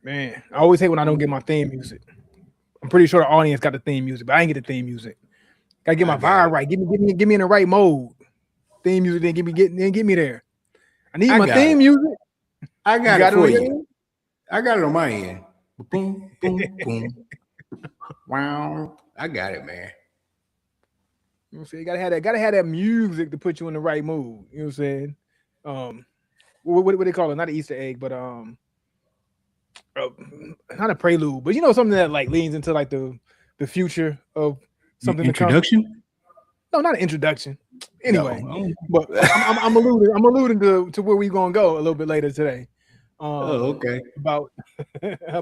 Man, I always hate when I don't get my theme music. I'm pretty sure the audience got the theme music, but I ain't get the theme music. Gotta get my vibe right. Give me in the right mode. Theme music didn't get me there. I need my theme music. I got it for you. I got it on my end. Boom, boom, boom. Wow. I got it, man. You know what I'm saying? Gotta have that music to put you in the right mood. You know what I'm saying? What they call it? Not an Easter egg, but not a prelude, but you know, something that like leans into like the future of something. Introduction? No, not an introduction. Anyway, no. But I'm alluding to where we gonna go a little bit later today. Okay. About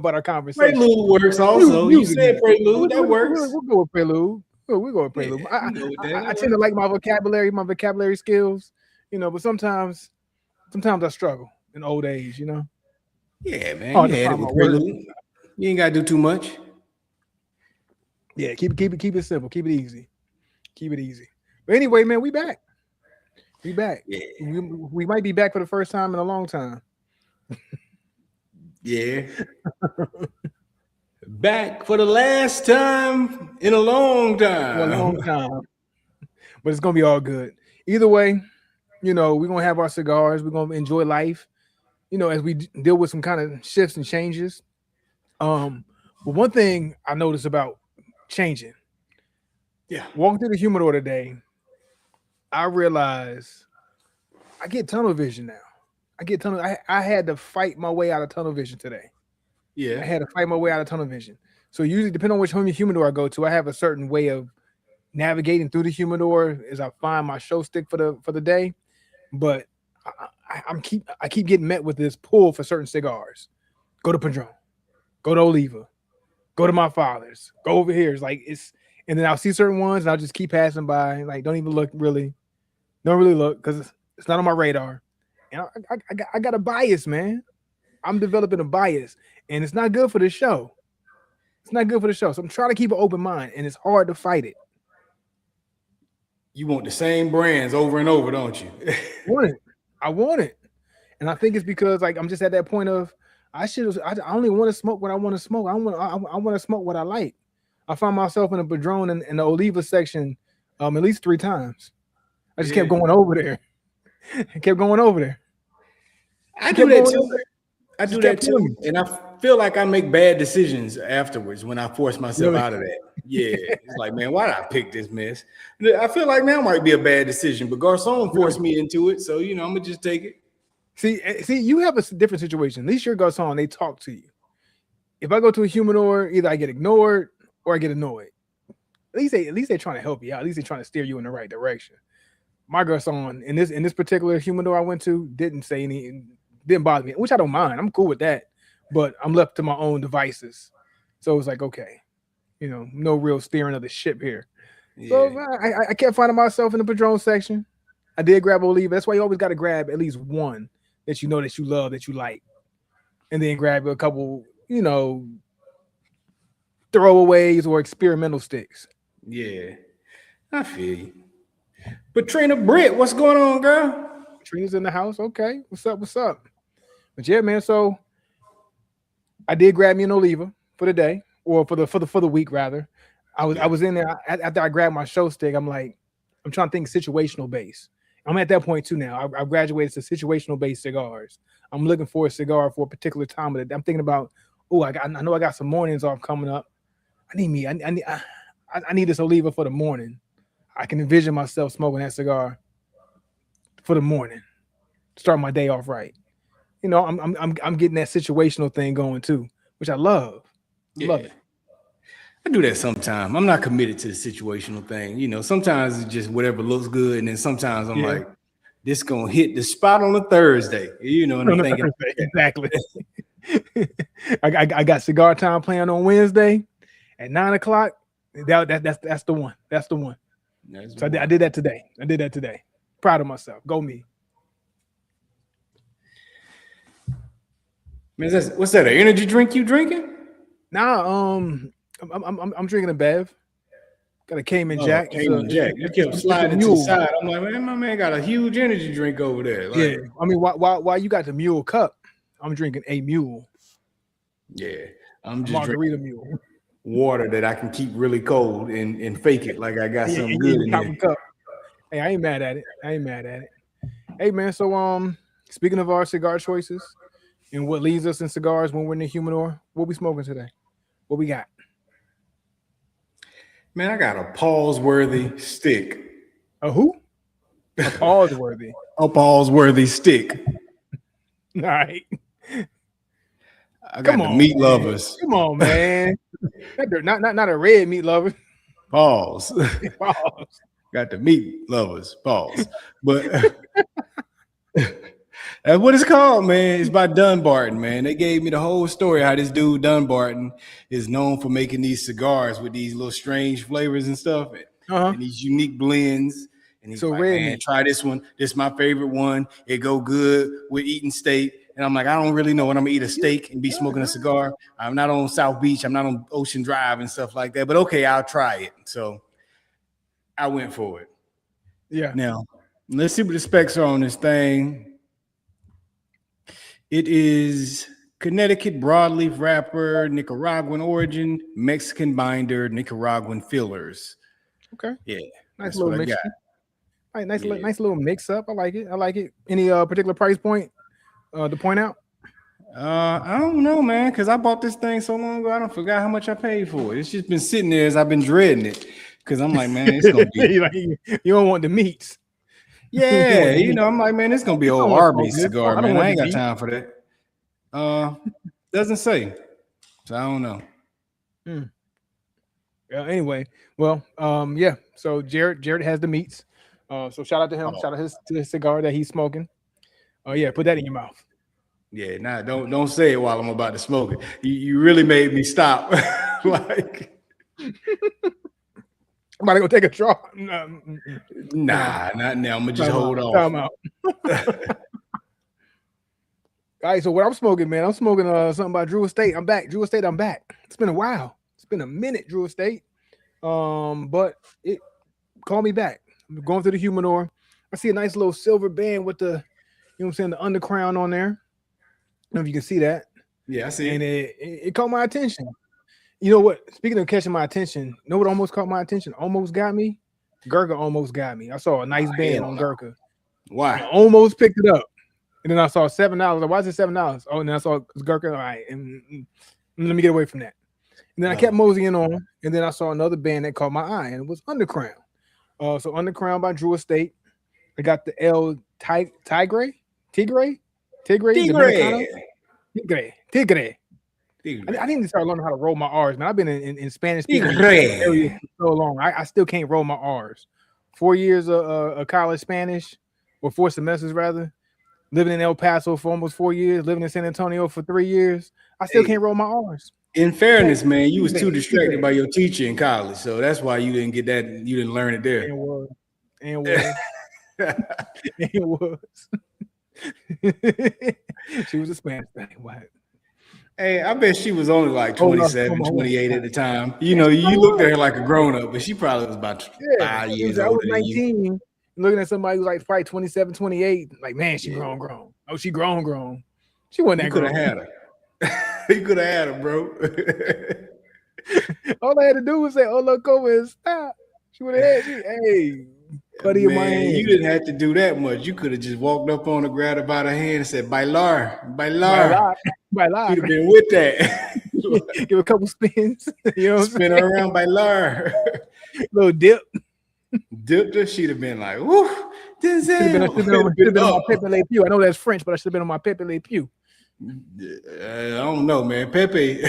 our conversation. Prelude works also. You said prelude. That works. We'll go with prelude. We'll go with prelude. Yeah, I tend to like my vocabulary skills, you know, but sometimes I struggle in old age, you know. Yeah, man. You had it with prelude. You ain't gotta do too much. Yeah, keep it simple. Keep it easy. But anyway, man, we back. Yeah. We might be back for the first time in a long time. Yeah. Back for the last time in a long time. But it's gonna be all good. Either way, you know, we're gonna have our cigars. We're gonna enjoy life, you know, as we deal with some kind of shifts and changes. But one thing I noticed about changing, walking through the humidor today, I realized I get tunnel vision now. I had to fight my way out of tunnel vision today. Yeah, I had to fight my way out of tunnel vision. So usually, depending on which humidor I go to, I have a certain way of navigating through the humidor as I find my show stick for the day. But I keep getting met with this pull for certain cigars. Go to Padron, go to Oliva, go to my father's, go over here. It's like and then I'll see certain ones and I'll just keep passing by. Like, don't even look really, don't really look because it's not on my radar. And I got a bias, man. I'm developing a bias, and it's not good for the show. So I'm trying to keep an open mind, and it's hard to fight it. You want the same brands over and over, don't you? I want it. And I think it's because like I'm just at that point of I only want to smoke what I want to smoke. I want to smoke what I like. I found myself in a Padron in the Oliva section at least 3 times. I just kept going over there. I do that too. And I feel like I make bad decisions afterwards when I force myself out of that. Yeah. It's like, man, why did I pick this mess? I feel like now might be a bad decision, but Garcon forced me into it. So, you know, I'm going to just take it. See, you have a different situation. At least your Garcon, they talk to you. If I go to a humidor, either I get ignored or I get annoyed. At least they're trying to help you out. At least they're trying to steer you in the right direction. My Garcon in this particular humidor I went to didn't bother me, which I don't mind. I'm cool with that, but I'm left to my own devices. So it's like, okay, you know, no real steering of the ship here. Yeah. So I kept finding myself in the Padron section. I did grab Oliva. That's why you always got to grab at least one that you know that you love, that you like, and then grab a couple, you know, throwaways or experimental sticks. Yeah, I feel you. But Trina Britt, what's going on, girl? Trina's in the house. Okay, what's up? But yeah, man. So I did grab me an Oliva for the day, or for the week rather. I was in there after I grabbed my show stick. I'm like, I'm trying to think situational base. I'm at that point too now. I graduated to situational based cigars. I'm looking for a cigar for a particular time of the day. I'm thinking about, I know I got some mornings off coming up. I need this Oliva for the morning. I can envision myself smoking that cigar for the morning, start my day off right. You know, I'm getting that situational thing going too, which I love. Love it. I do that sometimes. I'm not committed to the situational thing. You know, sometimes it's just whatever looks good, and then sometimes I'm like, this gonna hit the spot on a Thursday. You know, and I'm thinking exactly. I got cigar time playing on Wednesday at 9:00. That's the one. That's the one. So I did that today. Proud of myself. Go me. Man, what's that? An energy drink you drinking? Nah, I'm drinking a Bev. Got a Cayman Jack. Cayman Jack. You kept sliding to the side. I'm like, man, my man got a huge energy drink over there. Like, yeah. I mean, while you got the Mule cup, I'm drinking a Mule. Yeah, I'm just margarita drinking mule. water that I can keep really cold and fake it like I got something good in there. Cup. Hey, I ain't mad at it. Hey man, so speaking of our cigar choices and what leads us in cigars when we're in the humidor, what we smoking today? What we got? Man, I got a pause-worthy stick. A who? A pause worthy. A pause-worthy stick. All right. I got the meat lovers. Come on, man. Not a red meat lover. Pause. Pause. Got the meat lovers. Pause. But that's what it's called, man. It's by Dunbarton, man. They gave me the whole story how this dude Dunbarton is known for making these cigars with these little strange flavors and stuff, and these unique blends. And he's like, man, try this one. This is my favorite one. It go good with eating steak. And I'm like, I don't really know when I'm gonna eat a steak and be smoking a cigar. I'm not on South Beach. I'm not on Ocean Drive and stuff like that. But okay, I'll try it. So I went for it. Yeah. Now, let's see what the specs are on this thing. It is Connecticut broadleaf wrapper, Nicaraguan origin, Mexican binder, Nicaraguan fillers. Okay. Yeah. Nice little mix. Nice little mix up. I like it. Any particular price point to point out? I don't know, man, because I bought this thing so long ago. I don't forgot how much I paid for it. It's just been sitting there as I've been dreading it. Because I'm like, man, it's gonna be you don't want the meats. Yeah, I'm like, man, it's gonna be old Arby's cigar, man. I ain't got time for that. Doesn't say. So I don't know. Anyway, well, yeah. So Jared has the meats. So shout out to him. Shout out to his cigar that he's smoking. Oh yeah, put that in your mouth. Yeah, nah, don't say it while I'm about to smoke it. You really made me stop. Like I'm about to go take a draw. Nah, not now. I'm gonna just hold on. Time out. All right, so what I'm smoking, man, I'm smoking something by Drew Estate. I'm back. Drew Estate, I'm back. It's been a while. It's been a minute, Drew Estate. But it called me back. I'm going through the humidor. I see a nice little silver band with the, you know what I'm saying, the undercrown on there. I don't know if you can see that. Yeah, I see. And it caught my attention. You know what? Speaking of catching my attention, you know what almost caught my attention? Almost got me? Gurkha almost got me. I saw a nice band on Gurkha. Why? I almost picked it up. And then I saw $7. Like, why is it $7? Oh, and then I saw Gurkha. All right. And let me get away from that. And then I kept moseying on. And then I saw another band that caught my eye. And it was Undercrown. So Undercrown by Drew Estate. I got the El Tigre. I need to start learning how to roll my R's, man. I've been in Spanish areas for so long. I still can't roll my R's. 4 years of college Spanish, or 4 semesters rather. Living in El Paso for almost 4 years. Living in San Antonio for 3 years. I still can't roll my R's. In fairness, man, you was too distracted by your teacher in college, so that's why you didn't get that. You didn't learn it there. It was. She was a Spanish thing. What? Hey, I bet she was only like 27, 28 at the time. You looked at her like a grown-up, but she probably was about 5 years older than 19. You. Looking at somebody who's like probably 27, 28, like, man, she grown. Oh, she grown. She wasn't that grown. You could have had her. You could have had her, bro. All I had to do was say, "Hola, ¿cómo está?" She would have had you. Hey, buddy, in my hand. You didn't have to do that much. You could have just walked up on her, grabbed her by the hand, and said, "Bailar." You'd have been with that. Give a couple spins. You know, spin her around, bailar. Little dip. Dipped her. She'd have been like, "Woo, Denzel." Should have been on my Pepe Le Pew. I know that's French, but I should have been on my Pepe Le Pew. I don't know, man. Pepe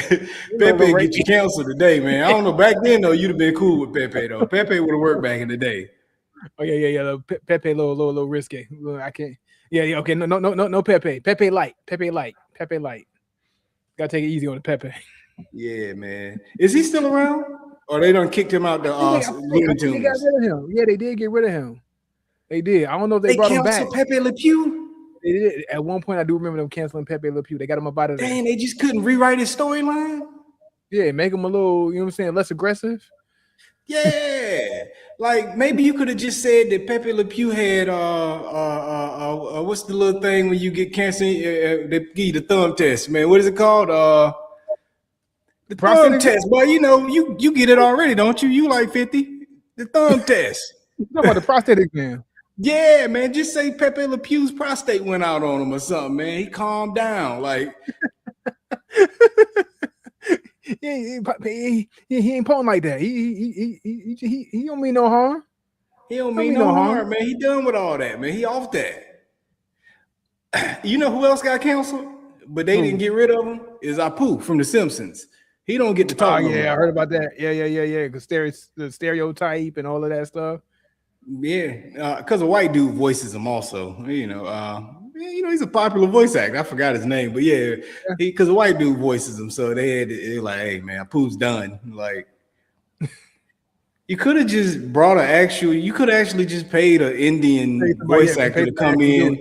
get you canceled today, man. I don't know. Back then, though, you'd have been cool with Pepe, though. Pepe would have worked back in the day. Oh yeah. Pepe, little risky. I can't. Yeah. Okay, no. Pepe light. Gotta take it easy on the Pepe. Yeah, man. Is he still around? Or they done kicked him out the Looney Tunes? They got rid of him. Yeah, they did get rid of him. They did. I don't know if they brought him back. Pepe Le Pew? They did. At one point, I do remember them canceling Pepe Le Pew. They got him up out of there. Dang, they just couldn't rewrite his storyline? Yeah, make him a little, you know what I'm saying, less aggressive. Yeah. Like, maybe you could have just said that Pepe Le Pew had, what's the little thing when you get cancer? They give you the thumb test, man. What is it called? The thumb test, boy. You know, you get it already, don't you? You like 50. The thumb test. You talking about the prostate exam? Yeah, man. Just say Pepe Le Pew's prostate went out on him or something, man. He calmed down. Like he ain't pulling like that. He don't mean no harm. He don't mean no harm, man. He done with all that, man. He off that. You know who else got canceled, but they didn't get rid of him? Is Apu from The Simpsons. He don't get to talk. Oh yeah, I heard about that. Yeah. Because the stereotype and all of that stuff. Yeah, because a white dude voices him also. You know, he's a popular voice actor. I forgot his name, but because a white dude voices him, so they're like, hey man, Apu's done. Like, you could have just brought you could have actually just paid an Indian voice actor to come in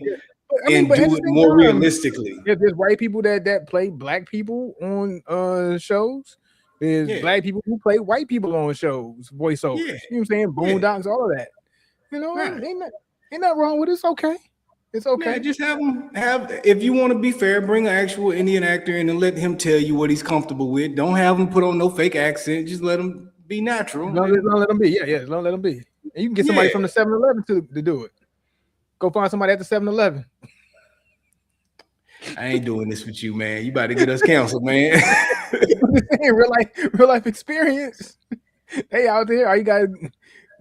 and do it more realistically. Yeah, there's white people that play black people on shows. There's black people who play white people on shows, voiceovers. Yeah. You know what I'm saying? Boondocks, all of that. You know, ain't nothing wrong with it. It's okay. It's okay. Yeah, just have if you want to be fair, bring an actual Indian actor in and let him tell you what he's comfortable with. Don't have him put on no fake accent. Just let him be natural. Don't let him be. Yeah. Don't let him be. And you can get somebody from the 7-Eleven to do it. Go find somebody at the 7-Eleven. I ain't doing this with you, man. You about to get us canceled, man. real life experience. They out there. All you gotta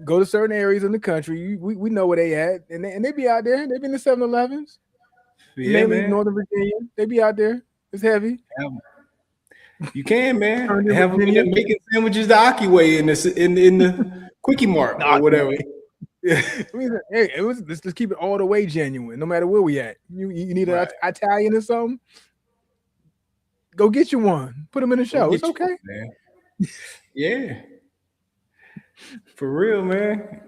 go to certain areas in the country. We know where they at, and they be out there. They be in the 7-Elevens. Yeah, mainly Northern Virginia. They be out there. It's heavy. You can, man. Have them in there making sandwiches the Aki way in the Quickie Mart or whatever. Hey, let's keep it all the way genuine, no matter where we at. You need an Italian or something? Go get you one. Put them in the show. It's okay. Man. Yeah. For real, man.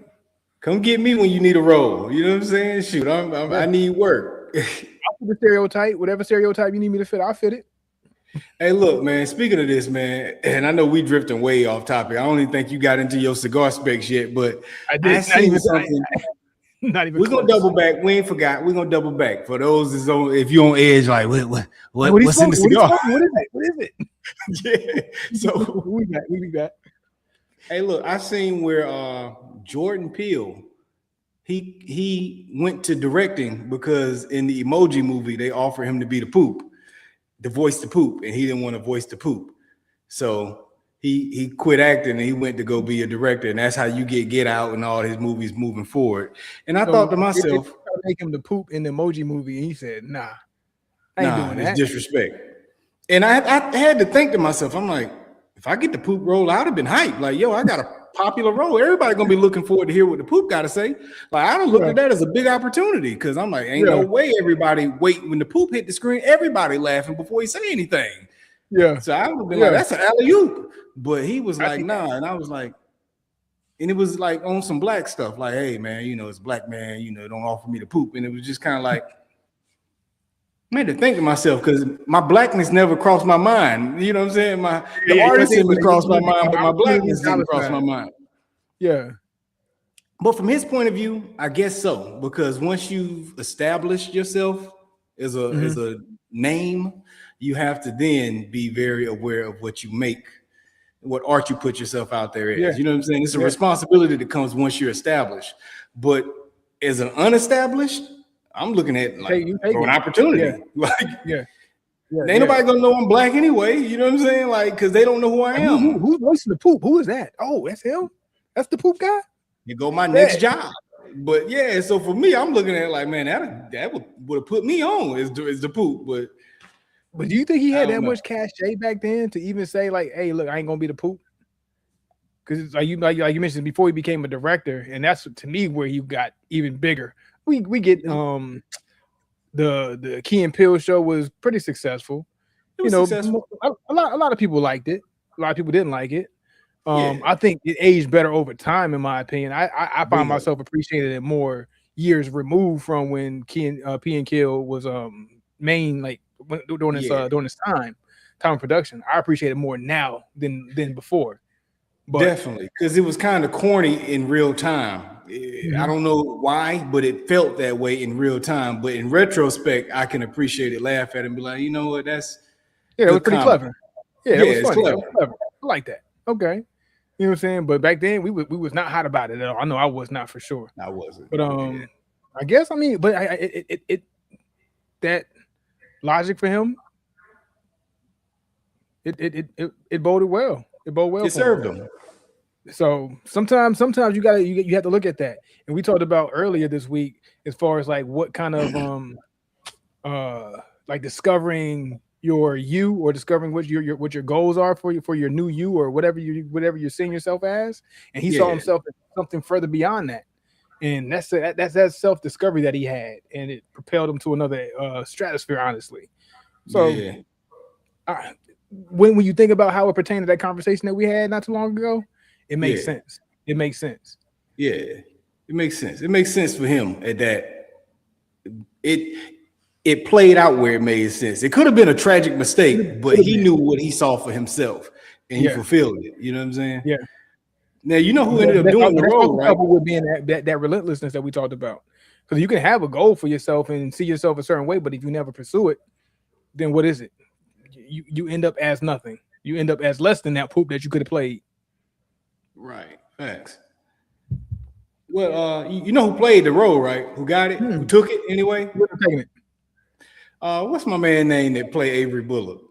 Come get me when you need a role. You know what I'm saying? Shoot, I need work. I'll put the stereotype. Whatever stereotype you need me to fit, I'll fit it. Hey, look, man, speaking of this, man, and I know we drifting way off topic. I don't even think you got into your cigar specs yet, but I did. Not even we're going to double back. We ain't forgot. We're going to double back. For those if you're on edge, like, what's in the cigar? What is it? Yeah. So we got. Hey, look, I seen where Jordan Peele, he went to directing because in the Emoji movie, they offered him to be the voice to Poop, and he didn't want to voice to Poop. So he quit acting and he went to go be a director, and that's how you get Out and all his movies moving forward. And I thought to myself, make him the Poop in the Emoji movie, and he said, "Nah, I ain't doing that. It's disrespect." And I had to think to myself, I'm like, if I get the Poop role, I'd have been hyped. Like, yo, I got a popular role. Everybody gonna be looking forward to hear what the Poop got to say. Like, I don't look at that as a big opportunity because I'm like, ain't no way everybody wait when the Poop hit the screen, everybody laughing before he say anything. Yeah. So I would have been like, that's an alley-oop. But he was like, nah, and I was like, and it was like on some black stuff, like, hey man, it's black man, don't offer me the Poop, and it was just kind of like. I had to think to myself because my blackness never crossed my mind. You know what I'm saying? The artist didn't cross my mind, but my blackness didn't cross my mind. Yeah. But from his point of view, I guess so. Because once you've established yourself as a name, you have to then be very aware of what you make, what art you put yourself out there as. Yeah. You know what I'm saying? It's a responsibility that comes once you're established. But as an unestablished, I'm looking at like an opportunity. Yeah. Ain't nobody gonna know I'm black anyway. You know what I'm saying? Like, because they don't know who I am. Who's voicing the Poop? Who is that? Oh, that's him. That's the Poop guy. You go my next job. But yeah, so for me, I'm looking at it like, man, that would have put me on is the Poop. But do you think he had that much cachet back then to even say like, hey, look, I ain't gonna be the Poop? Because like you mentioned before, he became a director, and that's to me where he got even bigger. We get the Key and Peele show was pretty successful. Successful. A lot of people liked it. A lot of people didn't like it. I think it aged better over time, in my opinion. I find myself appreciating it more years removed from when P and Kill was main like during this time of production. I appreciate it more now than before. But definitely, because it was kind of corny in real time. I don't know why, but it felt that way in real time. But in retrospect, I can appreciate it, laugh at it, and be like, you know what, that's it was pretty clever. Yeah, it was funny. That was clever. I like that. Okay. You know what I'm saying? But back then we was not hot about it at all. I know I was not for sure. I wasn't. But I guess but it that logic for him, it boded well. It boded well. It served him. So sometimes you have to look at that. And we talked about earlier this week as far as like what kind of like discovering your you, or discovering what your goals are for your new you, or whatever you're seeing yourself as. And he saw himself as something further beyond that. And that's that self-discovery that he had, and it propelled him to another stratosphere, honestly. So when you think about how it pertained to that conversation that we had not too long ago, it makes sense. It makes sense. Yeah, it makes sense. It makes sense for him at that. It played out where it made sense. It could have been a tragic mistake, but he knew what he saw for himself, and he fulfilled it. You know what I'm saying? Yeah. Now you know who ended up doing the role, right? With being that relentlessness that we talked about, because you can have a goal for yourself and see yourself a certain way, but if you never pursue it, then what is it? You end up as nothing. You end up as less than that poop that you could have played. Right. Thanks. Well, you know who played the role, right? Who got it? Who took it anyway? Who's taking it? What's my man name that played Avery Bullock?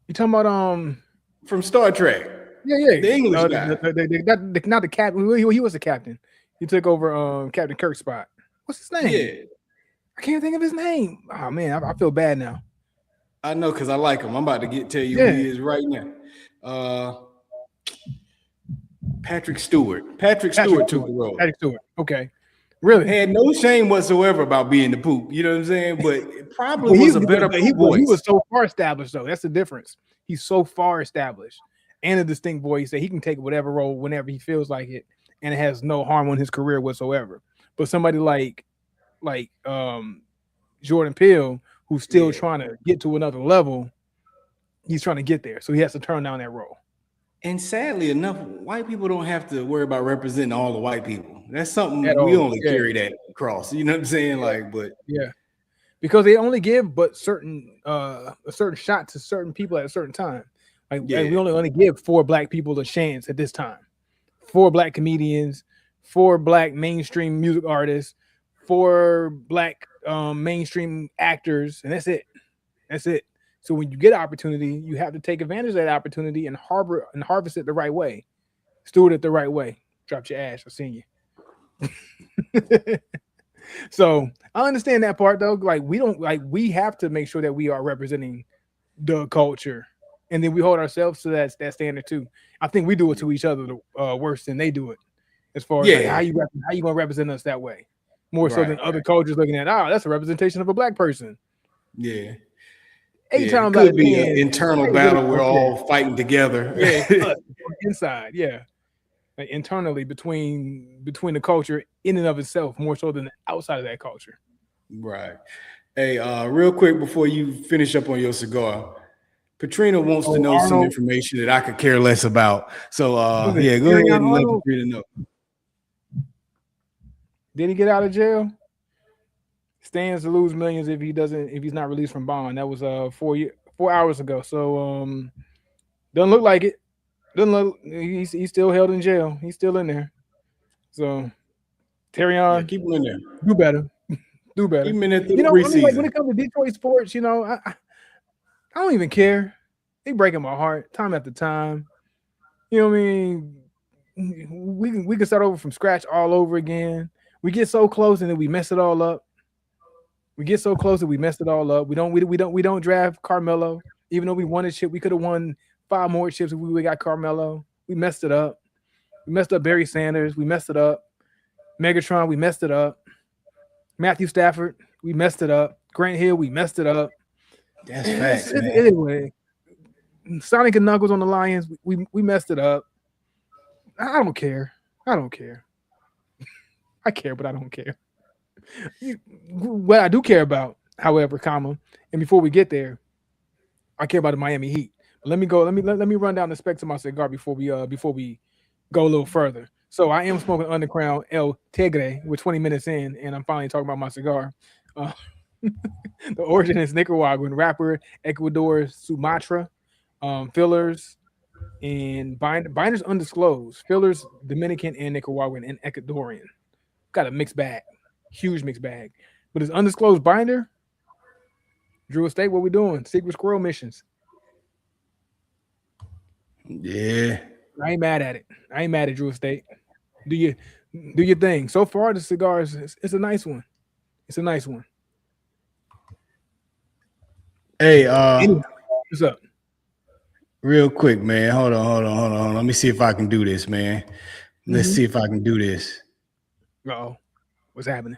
You talking about from Star Trek? Yeah. The English guy. Not the captain. He was the captain. He took over Captain Kirk's spot. What's his name? Yeah. I can't think of his name. Oh man, I feel bad now. I know, because I like him. I'm about to tell you who he is right now. Patrick Stewart. Patrick Stewart took the role. Patrick Stewart. Okay. Really? Had no shame whatsoever about being the poop. You know what I'm saying? But it probably was a better voice. He was so far established, though. That's the difference. He's so far established and a distinct voice that he can take whatever role whenever he feels like it, and it has no harm on his career whatsoever. But somebody like Jordan Peele, who's still trying to get to another level, he's trying to get there. So he has to turn down that role. And sadly enough, white people don't have to worry about representing all the white people. That's something we only carry that across. You know what I'm saying? Because they only give a certain shot to certain people at a certain time. Like we only give 4 black people a chance at this time. 4 black comedians, 4 black mainstream music artists, 4 black mainstream actors, and that's it. That's it. So when you get opportunity, you have to take advantage of that opportunity and harvest it the right way, steward it the right way. Dropped your ass. I've seen you. So I understand that part though. Like we have to make sure that we are representing the culture, and then we hold ourselves to that standard too. I think we do it to each other worse than they do it, as far as how you gonna represent us that way, more so than other cultures looking at that's a representation of a black person. Yeah. 8 times it could be an internal battle. We're all fighting together. Inside, like internally between the culture in and of itself, more so than outside of that culture. Right. Hey, real quick before you finish up on your cigar, Katrina wants to know some information that I could care less about. So, go ahead and let Katrina know. Did he get out of jail? Stands to lose millions if he's not released from bond. That was 4 hours ago. So doesn't look like it. Doesn't look. He's still held in jail. He's still in there. So Terrion, keep him in there. Do better. Do better. Keep him in there through the preseason. Like when it comes to Detroit sports, I don't even care. They breaking my heart time after time. You know what I mean? We can start over from scratch all over again. We get so close and then we mess it all up. We get so close and we messed it all up. We don't draft Carmelo, even though we won a chip. We could have won 5 more chips if we got Carmelo. We messed it up. We messed up Barry Sanders. We messed it up. Megatron, we messed it up. Matthew Stafford, we messed it up. Grant Hill, we messed it up. That's facts, man. Anyway, Sonic and Knuckles on the Lions, we messed it up. I don't care. I I care, but I don't care. What I do care about, however, and before we get there, I care about the Miami Heat. But let me run down the specs of my cigar before we go a little further. So I am smoking Underground El Tigre. We're 20 minutes in, and I'm finally talking about my cigar. The origin is Nicaraguan. Wrapper, Ecuador, Sumatra. Fillers and binders undisclosed. Fillers, Dominican and Nicaraguan and Ecuadorian. Got a mixed bag, huge mixed bag. But it's undisclosed binder. Drew Estate, what we doing? Secret squirrel missions. Yeah. I ain't mad at it. I ain't mad at Drew Estate. Do your thing. So far, the cigars, it's a nice one. It's a nice one. Hey, what's up? Real quick, man. Hold on. Let me see if I can do this, man. Let's see if I can do this. Uh-oh. What's happening?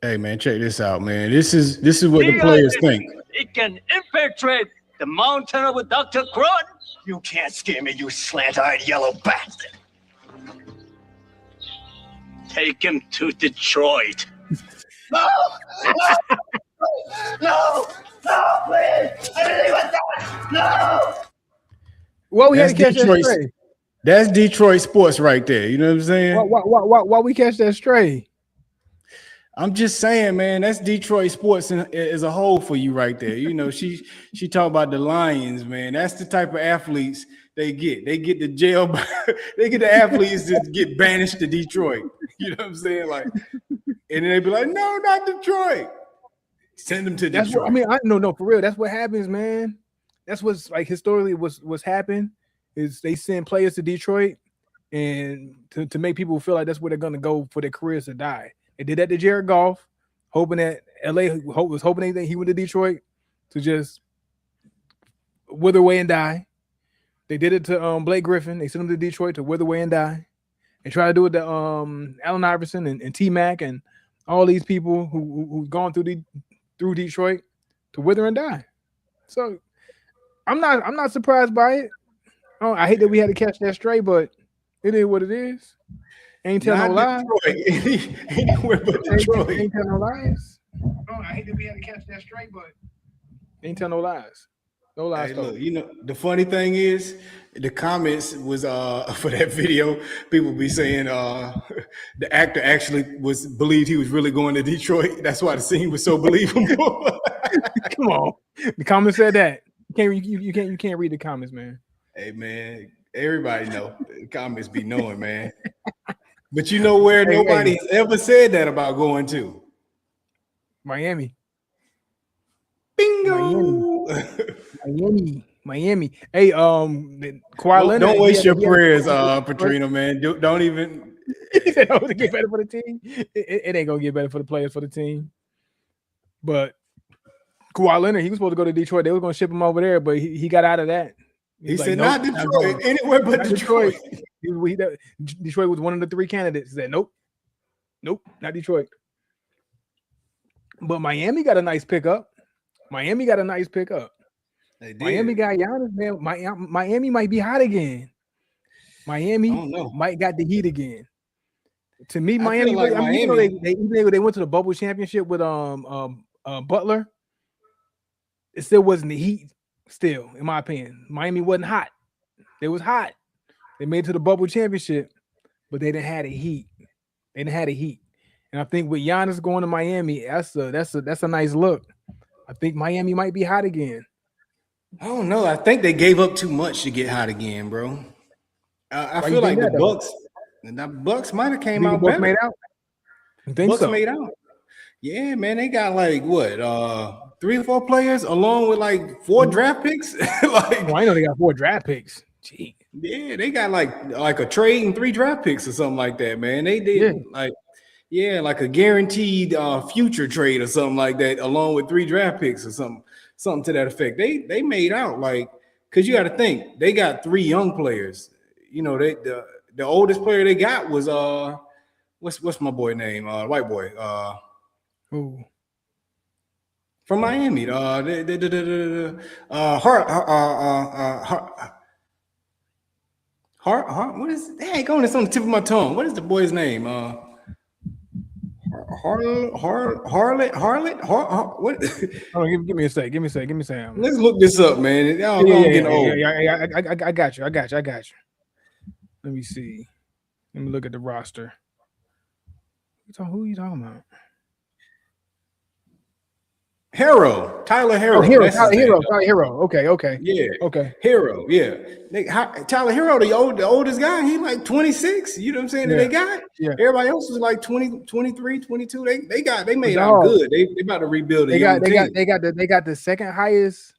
Hey, man, check this out, man. This is what the players think. It can infiltrate the mountain of Dr. Crud. You can't scare me, you slant-eyed yellow bastard. Take him to Detroit. No! No! No, please! Anything but that! No! Well, we That's had to catch Detroit. that stray. That's Detroit sports right there. You know what I'm saying? Why we catch that stray? I'm just saying, man, that's Detroit sports as a whole for you right there. You know, she talk about the Lions, man. That's the type of athletes they get. They get the jail. They get the athletes that get banished to Detroit. You know what I'm saying? Like, and then they be like, no, not Detroit. Send them to Detroit. No, for real. That's what happens, man. That's what's like historically what's happened is they send players to Detroit and to make people feel like that's where they're gonna go for their careers to die. They did that to Jared Goff, hoping that LA was hoping that he went to Detroit to just wither away and die. They did it to Blake Griffin. They sent him to Detroit to wither away and die. They tried to do it to Allen Iverson and T-Mac and all these people who've gone through Detroit to wither and die. So I'm not surprised by it. I hate that we had to catch that stray, but it is what it is. Ain't tell no lies. Anywhere but Detroit. Ain't tell no lies. I hate that we had to catch that stray, but ain't tell no lies. No lies. Hey, look, you know, the funny thing is, the comments was for that video, people be saying the actor actually believed he was really going to Detroit. That's why the scene was so believable. Come on. The comments said that. You can't read the comments, man. Hey man, everybody know. The comments be knowing, man. But you know where nobody's ever said that about going to? Miami. Bingo. Miami. Hey, Kawhi Leonard. Don't waste your prayers, Petrino, man. Don't even. He said, to get better for the team. It ain't gonna get better for the players for the team. But Kawhi Leonard, he was supposed to go to Detroit. They were gonna ship him over there, but he got out of that. He said, "Not Detroit, anywhere but Detroit." Detroit was one of the three candidates. He said, "Nope, not Detroit." But Miami got a nice pickup. Miami got Giannis, man. Miami might be hot again. Miami might got the heat again. To me, Miami. They went to the bubble championship with Butler. It still wasn't the heat. Still, in my opinion, Miami wasn't hot. They was hot. They made it to the bubble championship, but they didn't have the heat. And I think with Giannis going to Miami, that's a nice look. I think Miami might be hot again. I don't know. I think they gave up too much to get hot again, bro. I feel like the Bucks might have came out better. Made out? Bucks made out. Yeah, man, they got like what 3 or 4 players along with like 4 draft picks. I know they got 4 draft picks. Gee. Yeah, they got like a trade and 3 draft picks or something like that, man. They did like a guaranteed future trade or something like that, along with 3 draft picks or something to that effect. They made out because you got to think they got 3 young players. You know, the oldest player they got was what's my boy name? White boy. Ooh. From Miami. What is it? Going, it's on the tip of my tongue. What is the boy's name? Harlot. What? Oh, give me a sec. Give me a sec. Let's look this up, man. I'm getting old. Yeah, I got you. Let me see. Let me look at the roster. Who are you talking about? Tyler Hero. Oh, Hero, That's his name. Tyler Hero. Okay. Yeah. Okay. Hero. Yeah. Tyler Hero, the oldest guy, he like 26. You know what I'm saying? Yeah. That they got. Yeah. Everybody else was like 20, 23, 22. They made Dog, out good. They about to rebuild a young team. They got the second highest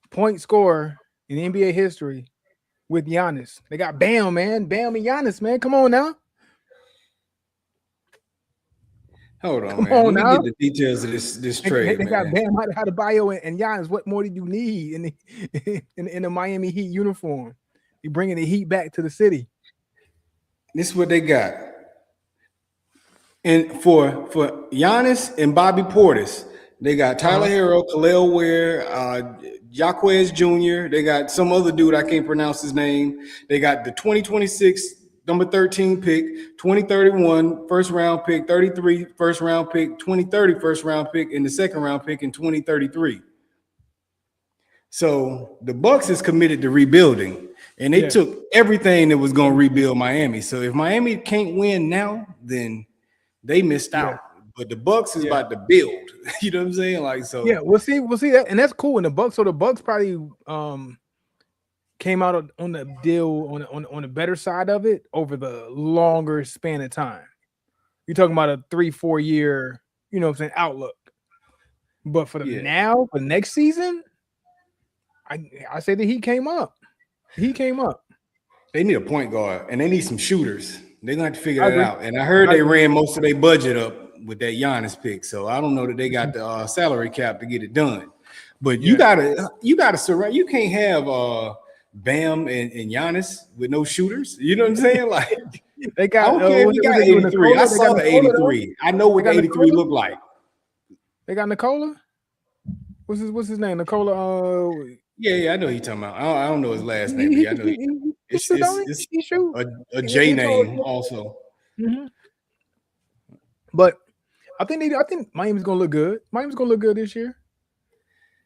point scorer in NBA history with Giannis. They got Bam, man. Bam and Giannis, man. Come on now. Hold on, man. Let me get the details of this trade, they got man. Bam Adebayo and Giannis. What more did you need in the Miami Heat uniform? You bringing the Heat back to the city. This is what they got. And for Giannis and Bobby Portis, they got Tyler Hero, Khalil Ware, Jaquez Jr. They got some other dude, I can't pronounce his name. They got the 2026 number 13 pick, 2031 first round pick, 33 first round pick, 2030 first round pick, and the second round pick in 2033. So the Bucks is committed to rebuilding, and they took everything that was going to rebuild Miami. So if Miami can't win now, then they missed out. But the Bucks is about to build. You know what I'm saying? Like, so yeah, we'll see that, and that's cool. And the Bucks, so the Bucks probably came out on the deal on the better side of it over the longer span of time. You're talking about a 3-4 year, you know what I'm saying, outlook. But for now, for next season, I say that he came up. He came up. They need a point guard and they need some shooters. They're gonna have to figure that out. And I heard they ran most of their budget up with that Giannis pick. So I don't know that they got the salary cap to get it done. But you gotta surround. You can't have Bam and Giannis with no shooters. You know what I'm saying? Like they got. I don't care if he got 83. I saw the 83. I know what the 83 looked like. They got Nikola. What's his name? Nikola. Yeah, I know he's talking about. I don't know his last name. But I know it's a J name also. Mm-hmm. But I think Miami's gonna look good. Miami's gonna look good this year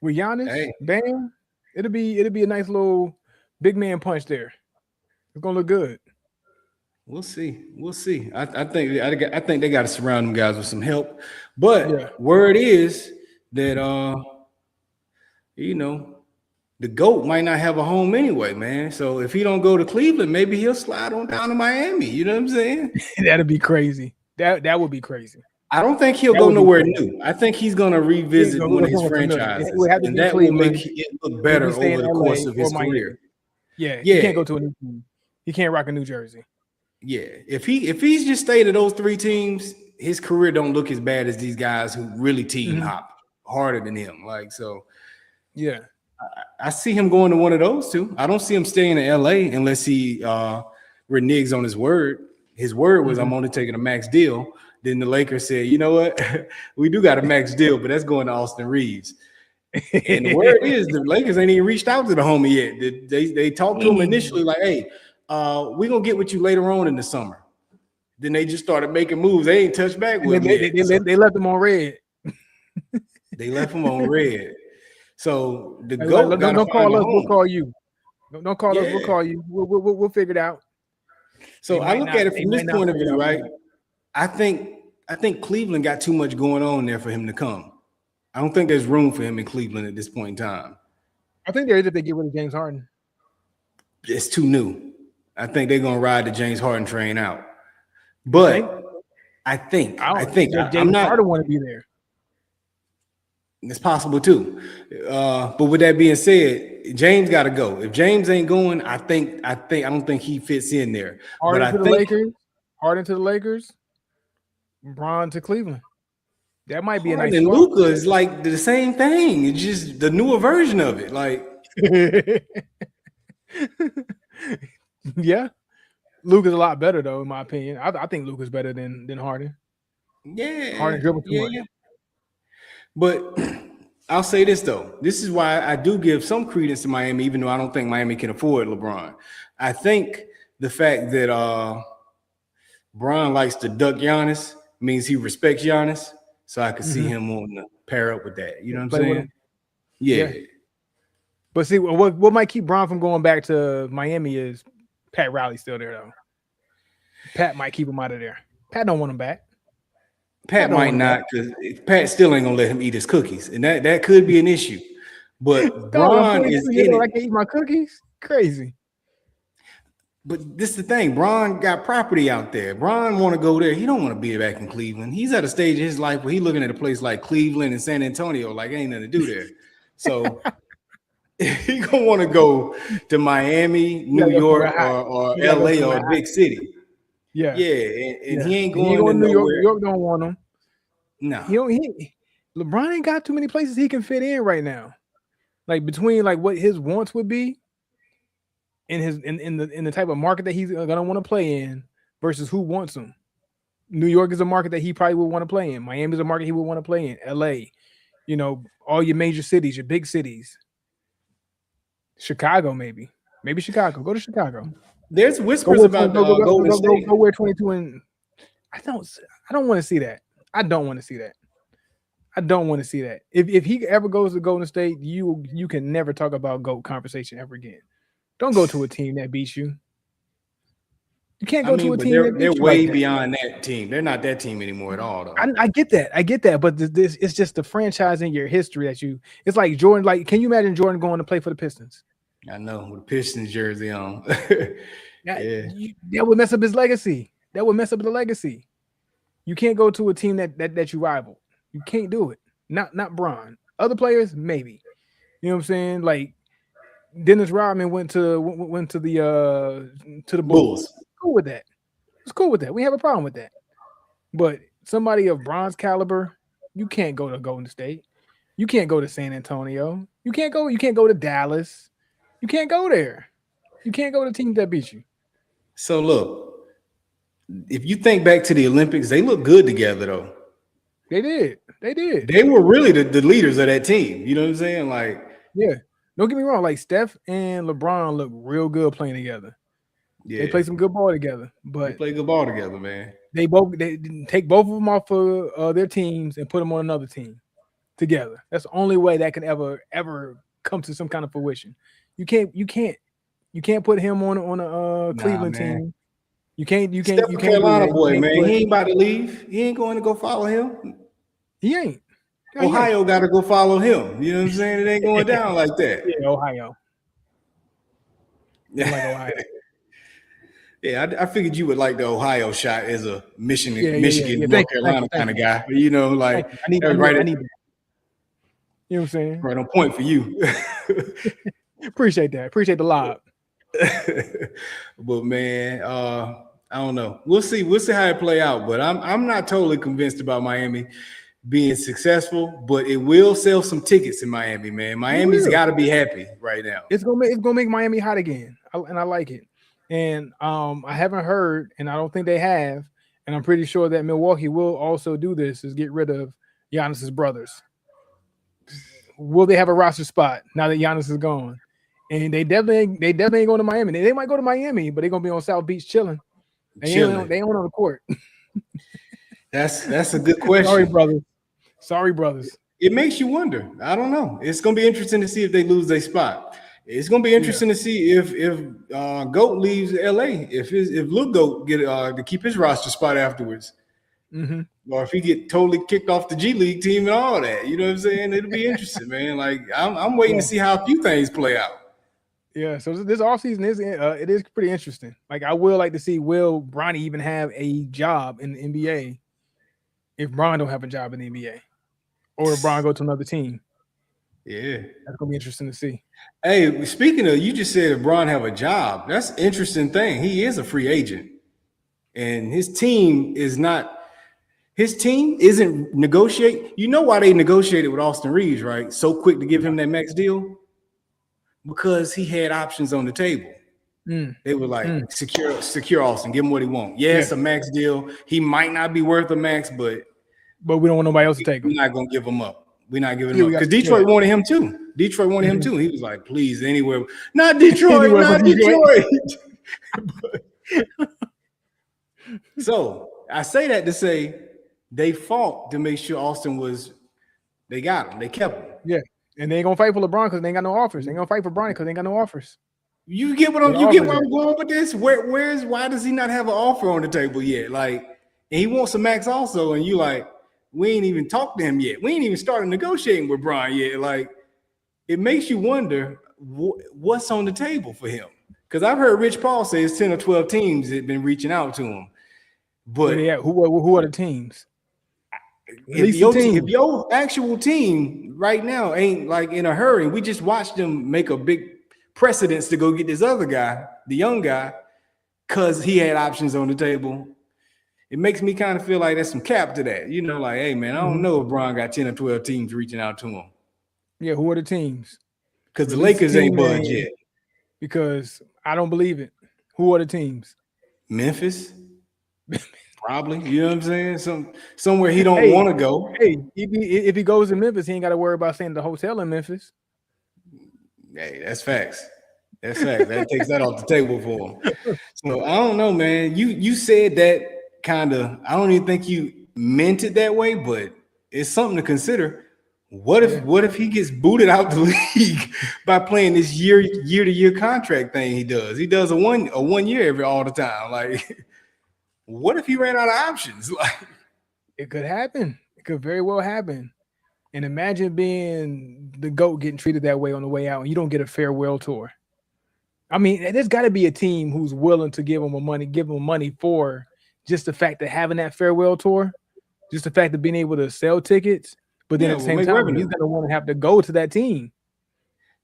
with Giannis, Bam. It'll be a nice little big man punch there. It's gonna look good. We'll see. I think they got to surround them guys with some help. But word is that the GOAT might not have a home anyway, man. So if he don't go to Cleveland, maybe he'll slide on down to Miami. You know what I'm saying? That'd be crazy. That would be crazy. I don't think he'll go nowhere new. I think he's going to revisit one of his franchises, and that will make it look better over the course of his career. Yeah, he can't go to a new team. He can't rock a New Jersey. Yeah, if he's just stayed at those three teams, his career don't look as bad as these guys who really team hop harder than him. Like, so, yeah. I see him going to one of those two. I don't see him staying in LA unless he reneges on his word. His word was, I'm only taking a max deal. Then the Lakers said, you know what? We do got a max deal, but that's going to Austin Reeves. And the word is the Lakers ain't even reached out to the homie yet. They talked to him initially like, hey, we're going to get with you later on in the summer. Then they just started making moves. They ain't touched back with him. They left him on red. They left him on red. So the GOAT don't call us. We'll call you. Don't call us. We'll call you. We'll figure it out. So I look at it from this point of view, right? I think Cleveland got too much going on there for him to come. I don't think there's room for him in Cleveland at this point in time. I think there is if they get rid of James Harden. It's too new. I think they're gonna ride the James Harden train out. But I think James Harden want to be there. It's possible too. But with that being said, James got to go. If James ain't going, I don't think he fits in there. Harden to the Lakers, LeBron to Cleveland. That might be a nice. And Luka is like the same thing. It's just the newer version of it. Like, yeah, Luka's a lot better though, in my opinion. I think Luka's better than Harden. Yeah, Harden dribbles too much. Yeah. But I'll say this though. This is why I do give some credence to Miami, even though I don't think Miami can afford LeBron. I think the fact that Bron likes to duck Giannis means he respects Giannis. So I could see him wanting to pair up with that. You know what I'm saying? Yeah. But see, what might keep Bron from going back to Miami is Pat Riley's still there though. Pat might keep him out of there. Pat don't want him back. Pat might not, because Pat still ain't gonna let him eat his cookies, and that could be an issue. But Bron is in it. I can eat my cookies. Crazy. But this is the thing. Bron got property out there. Bron want to go there. He don't want to be back in Cleveland. He's at a stage in his life where he's looking at a place like Cleveland and San Antonio, like ain't nothing to do there. So he gonna want to go to Miami, New York, or LA or a big city. Yeah, and he ain't going to New York. New York don't want him. No, LeBron ain't got too many places he can fit in right now. Like between like what his wants would be, in the type of market that he's gonna want to play in, versus who wants him. New York is a market that he probably would want to play in. Miami is a market he would want to play in. LA, all your major cities, your big cities. Chicago, maybe Chicago. Go to Chicago. There's whispers about Golden State. Go wear 22 and I don't want to see that. I don't want to see that. If he ever goes to Golden State, you can never talk about GOAT conversation ever again. Don't go to a team that beats you. You can't go to a team that beats you. They're way beyond that team. They're not that team anymore at all, though. I get that. But this it's just the franchise in your history that it's like Jordan. Like, can you imagine Jordan going to play for the Pistons? I know, with the Pistons jersey on. That would mess up his legacy. That would mess up the legacy. You can't go to a team that you rival. You can't do it. Not Bron. Other players, maybe. You know what I'm saying? Like Dennis Rodman went to the Bulls. Cool with that. It's cool with that. We have a problem with that. But somebody of Bron's caliber, you can't go to Golden State. You can't go to San Antonio. You can't go to Dallas. You can't go there. You can't go to teams that beat you. So look, if you think back to the Olympics, they look good together though. They did. They were really the leaders of that team. You know what I'm saying? Like, yeah. Don't get me wrong. Like Steph and LeBron look real good playing together. Yeah. They play some good ball together. But they play good ball together, man. They take both of them off of their teams and put them on another team together. That's the only way that can ever come to some kind of fruition. You can't put him on a Cleveland team. You can't Carolina boy, man. He ain't about to leave. He ain't going to go follow him. He ain't. Ohio got to go follow him. You know what I'm saying? It ain't going down like that. Yeah, Ohio. Yeah, like Ohio. Yeah, I figured you would like the Ohio shot as a Michigan, North Carolina kind of guy. You know, like I need that. You know what I'm saying? Right on point for you. Appreciate that. Appreciate the lob. But man, I don't know. We'll see how it play out. But I'm not totally convinced about Miami being successful, but it will sell some tickets in Miami, man. Miami's got to be happy right now. It's gonna make Miami hot again, and I like it. And I haven't heard, and I don't think they have, and I'm pretty sure that Milwaukee will also do this: is get rid of Giannis's brothers. Will they have a roster spot now that Giannis is gone? And they definitely ain't going to Miami. They might go to Miami, but they're gonna be on South Beach chilling. They ain't on the court. That's a good question. Sorry, brothers. It makes you wonder. I don't know. It's gonna be interesting to see if they lose their spot. It's gonna be interesting to see if Goat leaves LA. If Lil Goat get to keep his roster spot afterwards, or if he get totally kicked off the G League team and all that. You know what I'm saying? It'll be interesting, man. Like I'm waiting to see how a few things play out. Yeah, so this offseason is pretty interesting. Like I will like to see, will Bronny even have a job in the NBA if Bron don't have a job in the NBA, or if Bron go to another team? Yeah, that's gonna be interesting to see. Hey, speaking of, you just said if Bron have a job, that's an interesting thing. He is a free agent, and his team isn't negotiate. You know why they negotiated with Austin Reeves, right? So quick to give him that max deal. Because he had options on the table. They were like, secure Austin, give him what he wants. Yes, a max deal. He might not be worth a max, but we don't want nobody else to take him. We're not gonna give him up. We're not giving him up. Because Detroit wanted him too. He was like, please, anywhere. Not Detroit, not Detroit. So I say that to say they fought to make sure Austin they got him. They kept him. Yeah. And they ain't gonna fight for LeBron because they ain't got no offers. They ain't gonna fight for Bronny because they ain't got no offers. You get what I'm going with this? Why does he not have an offer on the table yet? Like, and he wants a max also, and you like, we ain't even talked to him yet. We ain't even started negotiating with Bron yet. Like, it makes you wonder what's on the table for him. Because I've heard Rich Paul say it's 10 or 12 teams that have been reaching out to him. But yeah, who are the teams? If your actual team right now ain't like in a hurry, we just watched them make a big precedence to go get this other guy, the young guy, because he had options on the table. It makes me kind of feel like there's some cap to that. You know, like, hey, man, I don't know if Bron got 10 or 12 teams reaching out to him. Yeah, who are the teams? Because the Lakers ain't budged yet. Because I don't believe it. Who are the teams? Memphis? Probably. You know what I'm saying? Somewhere he don't want to go. Hey, if he goes to Memphis, he ain't got to worry about staying at the hotel in Memphis. Hey, that's facts. That's facts. That takes that off the table for him. So I don't know, man. You said that kind of, I don't even think you meant it that way, but it's something to consider. What if he gets booted out the league by playing this year-to-year contract thing he does? He does a one year all the time. Like, what if he ran out of options? Like, it could happen. It could very well happen. And imagine being the GOAT getting treated that way on the way out, and you don't get a farewell tour. I mean, there's got to be a team who's willing to give him money for just the fact of having that farewell tour, just the fact of being able to sell tickets. But then at the same time, he's going to want to have to go to that team.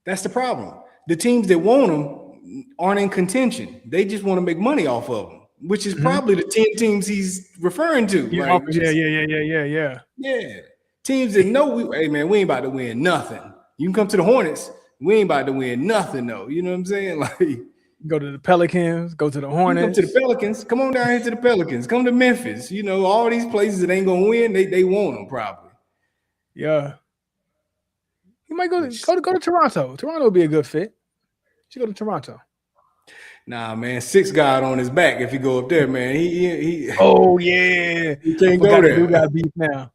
That's the problem. The teams that want him aren't in contention. They just want to make money off of him, which is probably the 10 teams he's referring to. Yeah, like, yeah. Teams that know, hey, man, we ain't about to win nothing. You can come to the Hornets. We ain't about to win nothing, though. You know what I'm saying? Like, go to the Pelicans, go to the Hornets. Come to the Pelicans. Come on down here to the Pelicans. Come to Memphis. You know, all these places that ain't going to win, they want them probably. Yeah. He might go to Toronto. Toronto would be a good fit. Should go to Toronto. Nah, man, 6 God on his back if he go up there, man. He oh, yeah. He can't go there. Dude got beef now.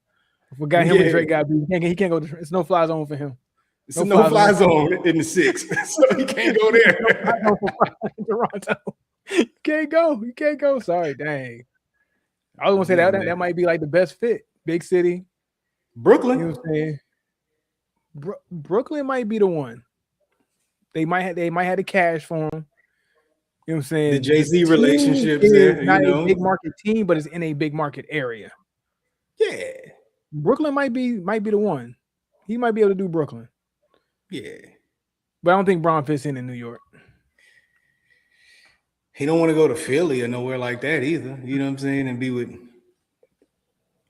I forgot him and Drake got beef. He can't go. It's no fly zone for him. It's no fly zone in the 6, so he can't go there. Toronto. You can't go. You can't go. Sorry, dang. I was gonna say that might be like the best fit. Big city. Brooklyn. You know what I'm saying? Brooklyn might be the one. They might have the cash for him. You know what I'm saying? The Jay-Z relationships there. Not a big market team, but it's in a big market area. Yeah. Brooklyn might be the one. He might be able to do Brooklyn. Yeah. But I don't think Bron fits in New York. He don't want to go to Philly or nowhere like that either. You know what I'm saying? And be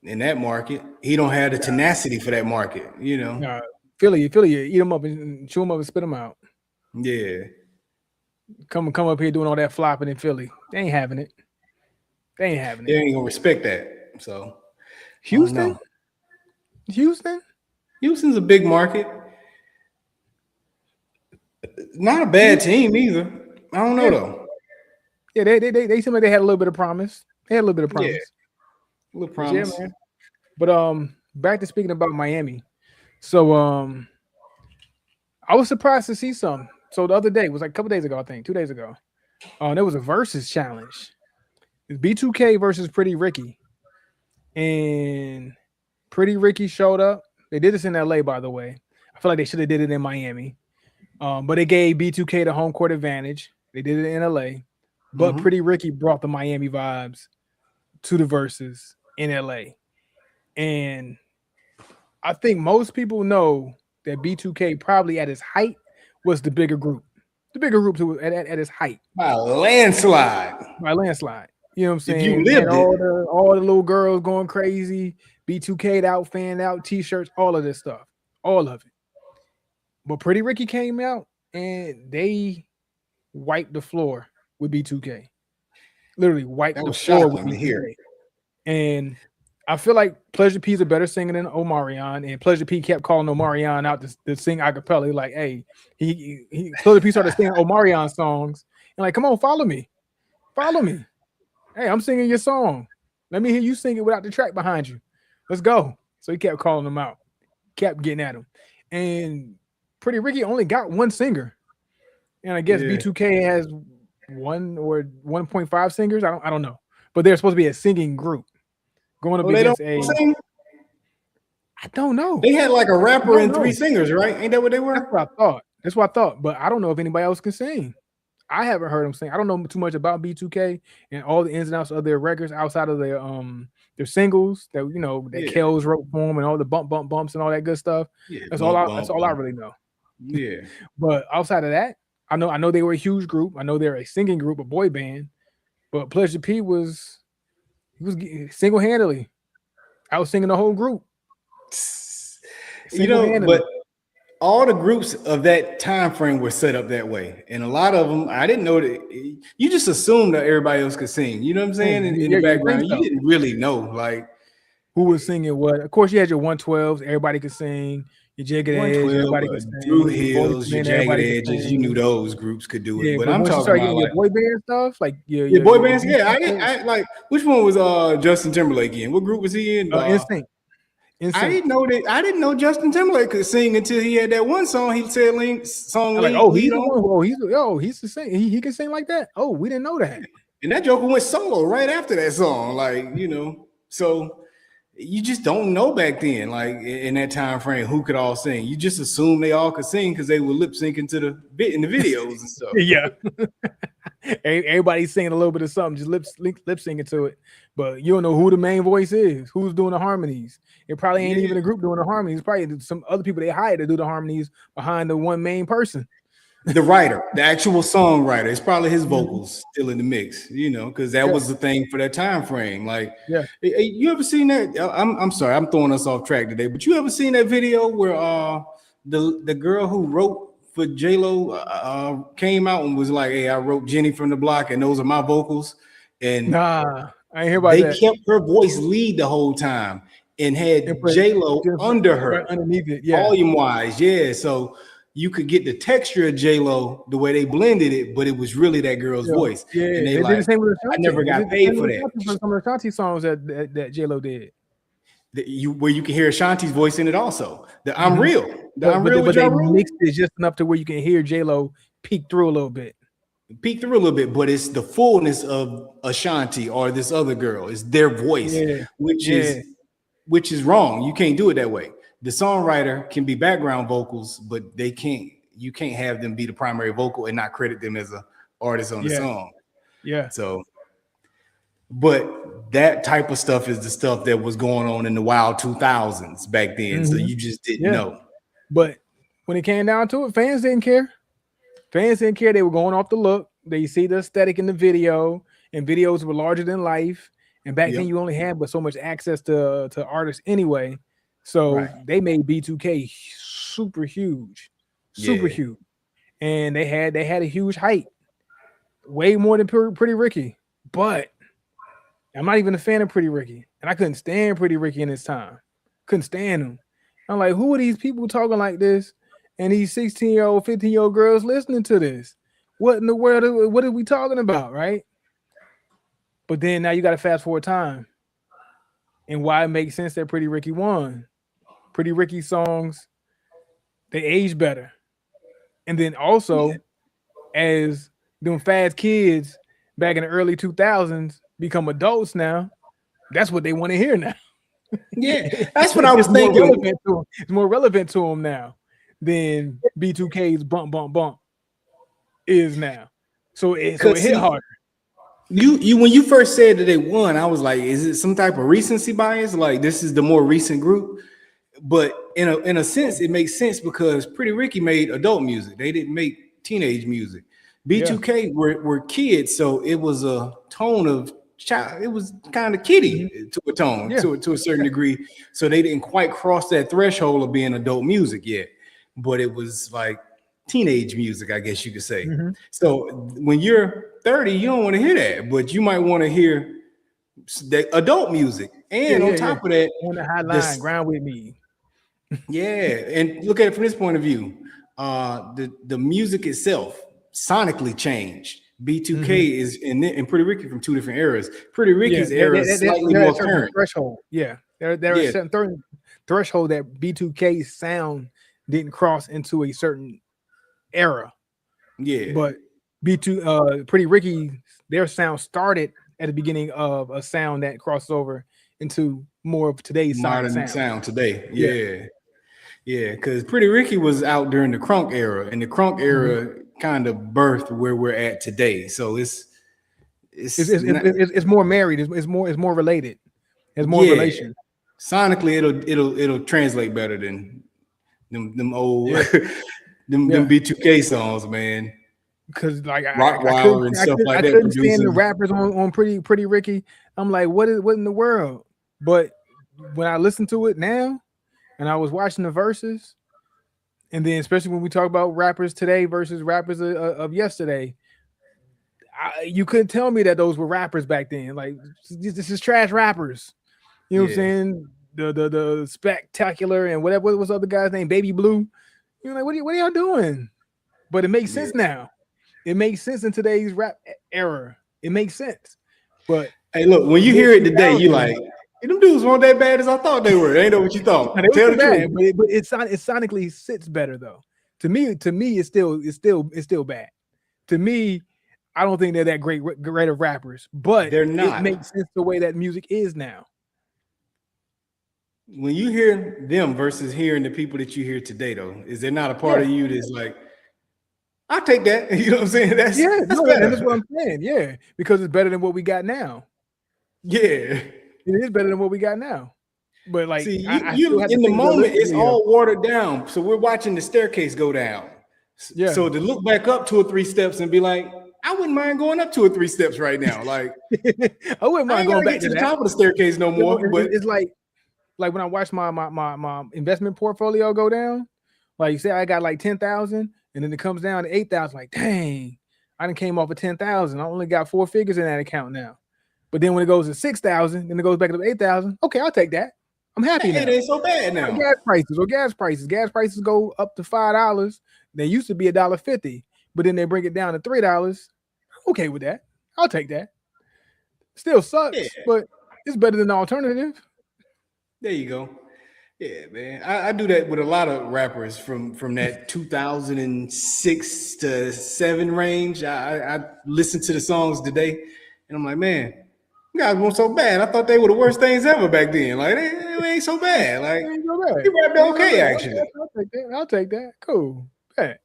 in that market. He don't have the tenacity for that market, you know. Philly, you eat them up and chew them up and spit them out. Yeah. Come up here doing all that flopping in Philly. They ain't having it. They ain't gonna respect that. So Houston's a big market. Not a bad team either. I don't know though. Yeah, they seem like they had a little bit of promise. They had a little bit of promise. Yeah. A little promise. Yeah, man. But back to speaking about Miami. So I was surprised to see some. So the other day, it was like a couple days ago, I think, 2 days ago. There was a Verzuz challenge. It's B2K versus Pretty Ricky. And Pretty Ricky showed up. They did this in LA, by the way. I feel like they should have did it in Miami. But they gave B2K the home court advantage. They did it in LA. But Pretty Ricky brought the Miami vibes to the Verzuz in LA. And I think most people know that B2K probably at his height was the bigger group. The bigger group at his height. By a landslide. You know what I'm saying? If you lived all the little girls going crazy, B2K'd out, fanned out, t-shirts, all of this stuff. All of it. But Pretty Ricky came out and they wiped the floor with B2K. Literally wiped the floor with B2K. And I feel like Pleasure P's a better singer than Omarion, and Pleasure P kept calling Omarion out to sing a cappella. Like, hey, he Pleasure P started singing Omarion songs, and like, come on, follow me. Hey, I'm singing your song. Let me hear you sing it without the track behind you. Let's go. So he kept calling him out, kept getting at him, and Pretty Ricky only got one singer. And I guess B2K has 1 or 1.5 singers. I don't know, but they're supposed to be a singing group going up against a. Sing? I don't know. They had like a rapper and 3 singers, right? Ain't that what they were? That's what I thought. That's what I thought, but I don't know if anybody else can sing. I haven't heard them sing. I don't know too much about B2K and all the ins and outs of their records outside of their singles that that Kells wrote for them and all the bumps and all that good stuff. Yeah, that's all I really know. Yeah. But outside of that, I know they were a huge group. I know they're a singing group, a boy band. But Pleasure P was single-handedly out singing the whole group. But all the groups of that time frame were set up that way, and a lot of them, I didn't know that. You just assumed that everybody else could sing. You know what I'm saying? In the background, you didn't really know like who was singing what. Of course, you had your 112s. Everybody could sing. Your Jagged Edge, everybody could sing. Drew Hills, your Jagged Edges. You knew those groups could do it. But I'm talking about your boy band stuff, like your boy bands. Yeah, I like. Which one was Justin Timberlake in? What group was he in? NSYNC. I didn't know Justin Timberlake could sing until he had that one song. He said he's the sing. He can sing like that. Oh, we didn't know that. And that joker went solo right after that song. Like, so you just don't know back then, like in that time frame, who could all sing. You just assume they all could sing because they were lip syncing to the bit in the videos and stuff. Yeah. Everybody's singing a little bit of something, just lip syncing to it. But you don't know who the main voice is, who's doing the harmonies. It probably ain't even a group doing the harmonies. It's probably some other people they hired to do the harmonies behind the one main person. The writer, the actual songwriter, it's probably his vocals still in the mix, because that was the thing for that time frame. Like, you ever seen that? I'm sorry, I'm throwing us off track today, but you ever seen that video where the girl who wrote for J-Lo came out and was like, "Hey, I wrote Jenny from the Block, and those are my vocals." And I ain't hear about that. They kept her voice lead the whole time and had J-Lo under her, underneath it, volume wise, So you could get the texture of J-Lo the way they blended it, but it was really that girl's voice. Yeah, and they did the same with Ashanti. I never got paid for that. Some of the Ashanti songs that J-Lo did. Where you can hear Ashanti's voice in it also. I'm real. I'm real. But they mixed it just enough to where you can hear J-Lo peek through a little bit. But it's the fullness of Ashanti or this other girl. It's their voice, which is wrong. You can't do it that way. The songwriter can be background vocals, but you can't have them be the primary vocal and not credit them as an artist on the song. Yeah. So, but that type of stuff is the stuff that was going on in the wild 2000s back then. So you just didn't know. But when it came down to it, fans didn't care. Fans didn't care. They were going off the look. They see the aesthetic in the video, and videos were larger than life. And back then you only had but so much access to artists anyway. So they made B2K super huge, huge, and they had a huge height, way more than Pretty Ricky. But I'm not even a fan of Pretty Ricky, and I couldn't stand Pretty Ricky in his time. Couldn't stand him. I'm like, who are these people talking like this? And these 16-year-old, 15-year-old girls listening to this? What in the world? What are we talking about, right? But then now you got to fast forward time, and why it makes sense that Pretty Ricky won. Pretty Ricky songs, they age better. And then also, as them fast kids back in the early 2000s become adults now, that's what they want to hear now. Yeah, that's what I was thinking. It's more relevant to them now than B2K's Bump Bump Bump is now. So it hit harder. You when you first said that they won, I was like, is it some type of recency bias? Like this is the more recent group? But in a sense, it makes sense because Pretty Ricky made adult music. They didn't make teenage music. B2K were kids, so it was a tone of child. It was kind of kiddie to a tone, to a certain degree. So they didn't quite cross that threshold of being adult music yet. But it was like teenage music, I guess you could say. So when you're 30, you don't want to hear that, but you might want to hear the adult music. And on top of that, on the high line, grind with me. And look at it from this point of view. The music itself sonically changed. B2K is in Pretty Ricky from two different eras. Pretty Ricky's era is slightly more current. Threshold. There are certain threshold that B2K sound didn't cross into a certain era. Yeah. But B2 Pretty Ricky, their sound started at the beginning of a sound that crossed over into more of today's sonic Modern sound. sound today. Yeah. Yeah, because Pretty Ricky was out during the crunk era, and the crunk era kind of birthed where we're at today. So it's It's more married. It's more related. It's more relation. Sonically, it'll translate better than them old them B2K songs, man. Because like Rockweiler and stuff like that. I couldn't stand the rappers on Pretty Ricky. I'm like, what in the world? But when I listen to it now, and I was watching the verses, and then especially when we talk about rappers today versus rappers of yesterday, you couldn't tell me that those were rappers back then. Like this is trash rappers. You know what I'm saying? The Spectacular and whatever. What was the other guy's name? Baby Blue. You're like, what are y'all doing? But it makes sense now. It makes sense in today's rap era. It makes sense. But hey, look, when you hear it today, you like, them dudes weren't that bad as I thought they were. Ain't know what you thought. Tell the truth. But it sonically sits better though. To me, it's still bad. To me, I don't think they're that great of rappers, but they're not. It makes sense the way that music is now. When you hear them versus hearing the people that you hear today, though, is there not a part of you that's like, I'll take that? You know what I'm saying? That's better. And that's what I'm saying. Yeah, because it's better than what we got now. Yeah, it is better than what we got now. But like, see, you in the moment, it's all watered down. So we're watching the staircase go down. Yeah. So to look back up 2 or 3 steps and be like, I wouldn't mind going up 2 or 3 steps right now. Like, I wouldn't mind going back to the top of the staircase no more. But it's like when I watch my investment portfolio go down. Like you say, I got like 10,000, and then it comes down to 8,000. Like, dang, I done came off of 10,000. I only got 4 figures in that account now. But then when it goes to 6,000, then it goes back to 8,000. Okay, I'll take that. I'm happy now. It ain't so bad now. Gas prices go up to $5. They used to be $1.50, but then they bring it down to $3. Okay with that. I'll take that. Still sucks, but it's better than the alternative. There you go. Yeah, man. I do that with a lot of rappers from that 2006 to 7 range. I listen to the songs today, and I'm like, man, you guys weren't so bad. I thought they were the worst things ever back then. Like, they ain't so bad. Like, you rapped okay, actually. I'll take that. Cool. Bet.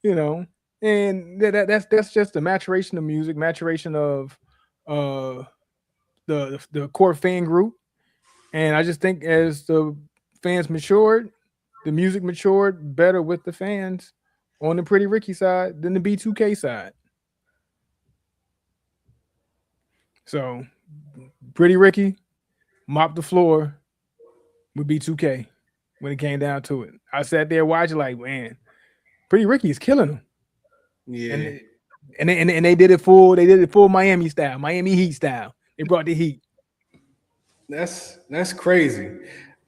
You know, and that's just the maturation of music, maturation of the core fan group. And I just think as the fans matured, the music matured better with the fans on the Pretty Ricky side than the B2K side. So Pretty Ricky mopped the floor with B2K when it came down to it. I sat there watching like, man, Pretty Ricky is killing them. Yeah. And they did it full Miami style, Miami Heat style. They brought the heat. That's crazy.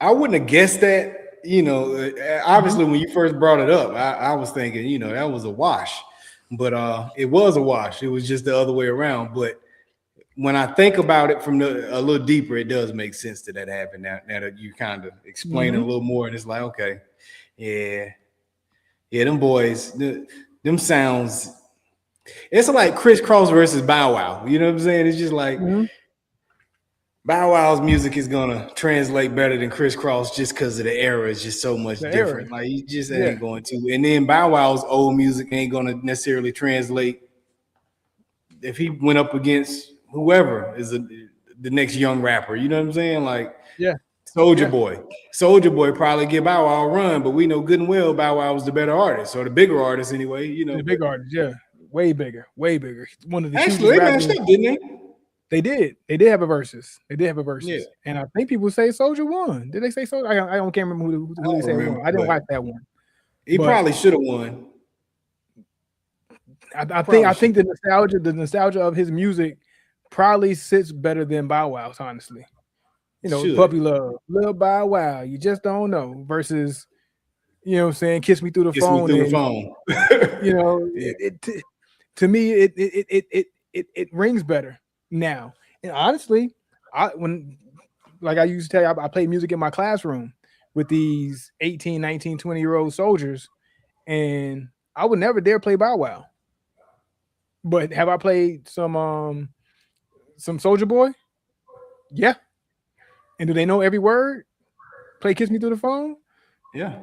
I wouldn't have guessed that. You know, obviously when you first brought it up, I was thinking, you know, that was a wash. But it was a wash. It was just the other way around. But when I think about it from a little deeper, it does make sense that happened. Now that you kind of explain it a little more, and it's like, okay, yeah, them boys, them sounds. It's like Criss Cross versus Bow Wow. You know what I'm saying? It's just like. Bow Wow's music is gonna translate better than Criss Cross just because of the era is just so much different. Like you just ain't going to. And then Bow Wow's old music ain't gonna necessarily translate if he went up against whoever is the next young rapper. You know what I'm saying? Like Soulja Boy probably give Bow Wow a run, but we know good and well Bow Wow was the better artist or the bigger artist anyway. You know, the big artist, way bigger. One of the actually they matched up, didn't they? They did have a versus. Yeah. And I think people say Soulja won. Did they say Soulja? I can't remember who they say won. I didn't watch that one. He probably should have won. I think the nostalgia of his music probably sits better than Bow Wow's, honestly. You know, Puppy Love, Lil Bow Wow, you just don't know, versus, you know what I'm saying, Kiss Me Through the Phone. You know, to me, it rings better now. And honestly, I used to tell you, I played music in my classroom with these 18, 19, 20-year-old soldiers, and I would never dare play Bow Wow. But have I played some Soulja Boy? Yeah. And do they know every word? Play Kiss Me Through the Phone? Yeah.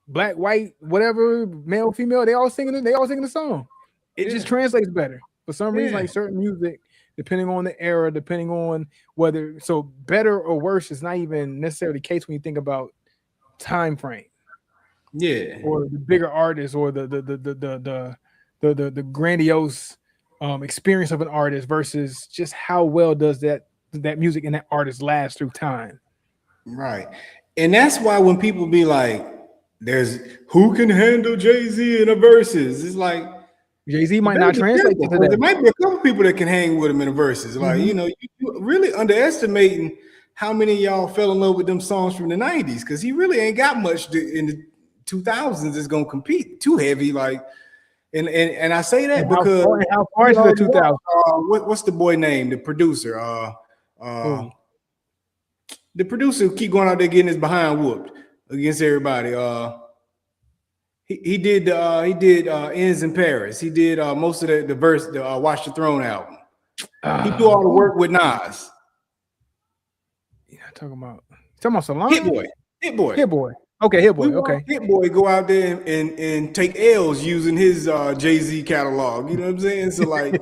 Black, white, whatever, male, female, they all singing the song. It just translates better. For some reason, like certain music, depending on the era, depending on whether so better or worse is not even necessarily the case when you think about time frame. Yeah. Or the bigger artist or the grandiose experience of an artist versus just how well does that music and that artist last through time. Right. And that's why when people be like, there's who can handle Jay-Z in a verses, it's like Jay-Z might not translate to that. There might be a couple people that can hang with him in the verses. Like, you know, you really underestimating how many of y'all fell in love with them songs from the 90s, because he really ain't got much in the 2000s that's gonna compete too heavy. Like, and I say that because how far is the 2000s? What's the boy name? The producer, the producer who keep going out there getting his behind whooped against everybody. He did Ends in Paris. He did most of the verse, the Watch the Throne album. He do all the work with Nas. Yeah, talking about Salon? Hit Boy. Okay, Hit Boy. Okay. Hit Boy go out there and take L's using his Jay-Z catalog. You know what I'm saying? So like,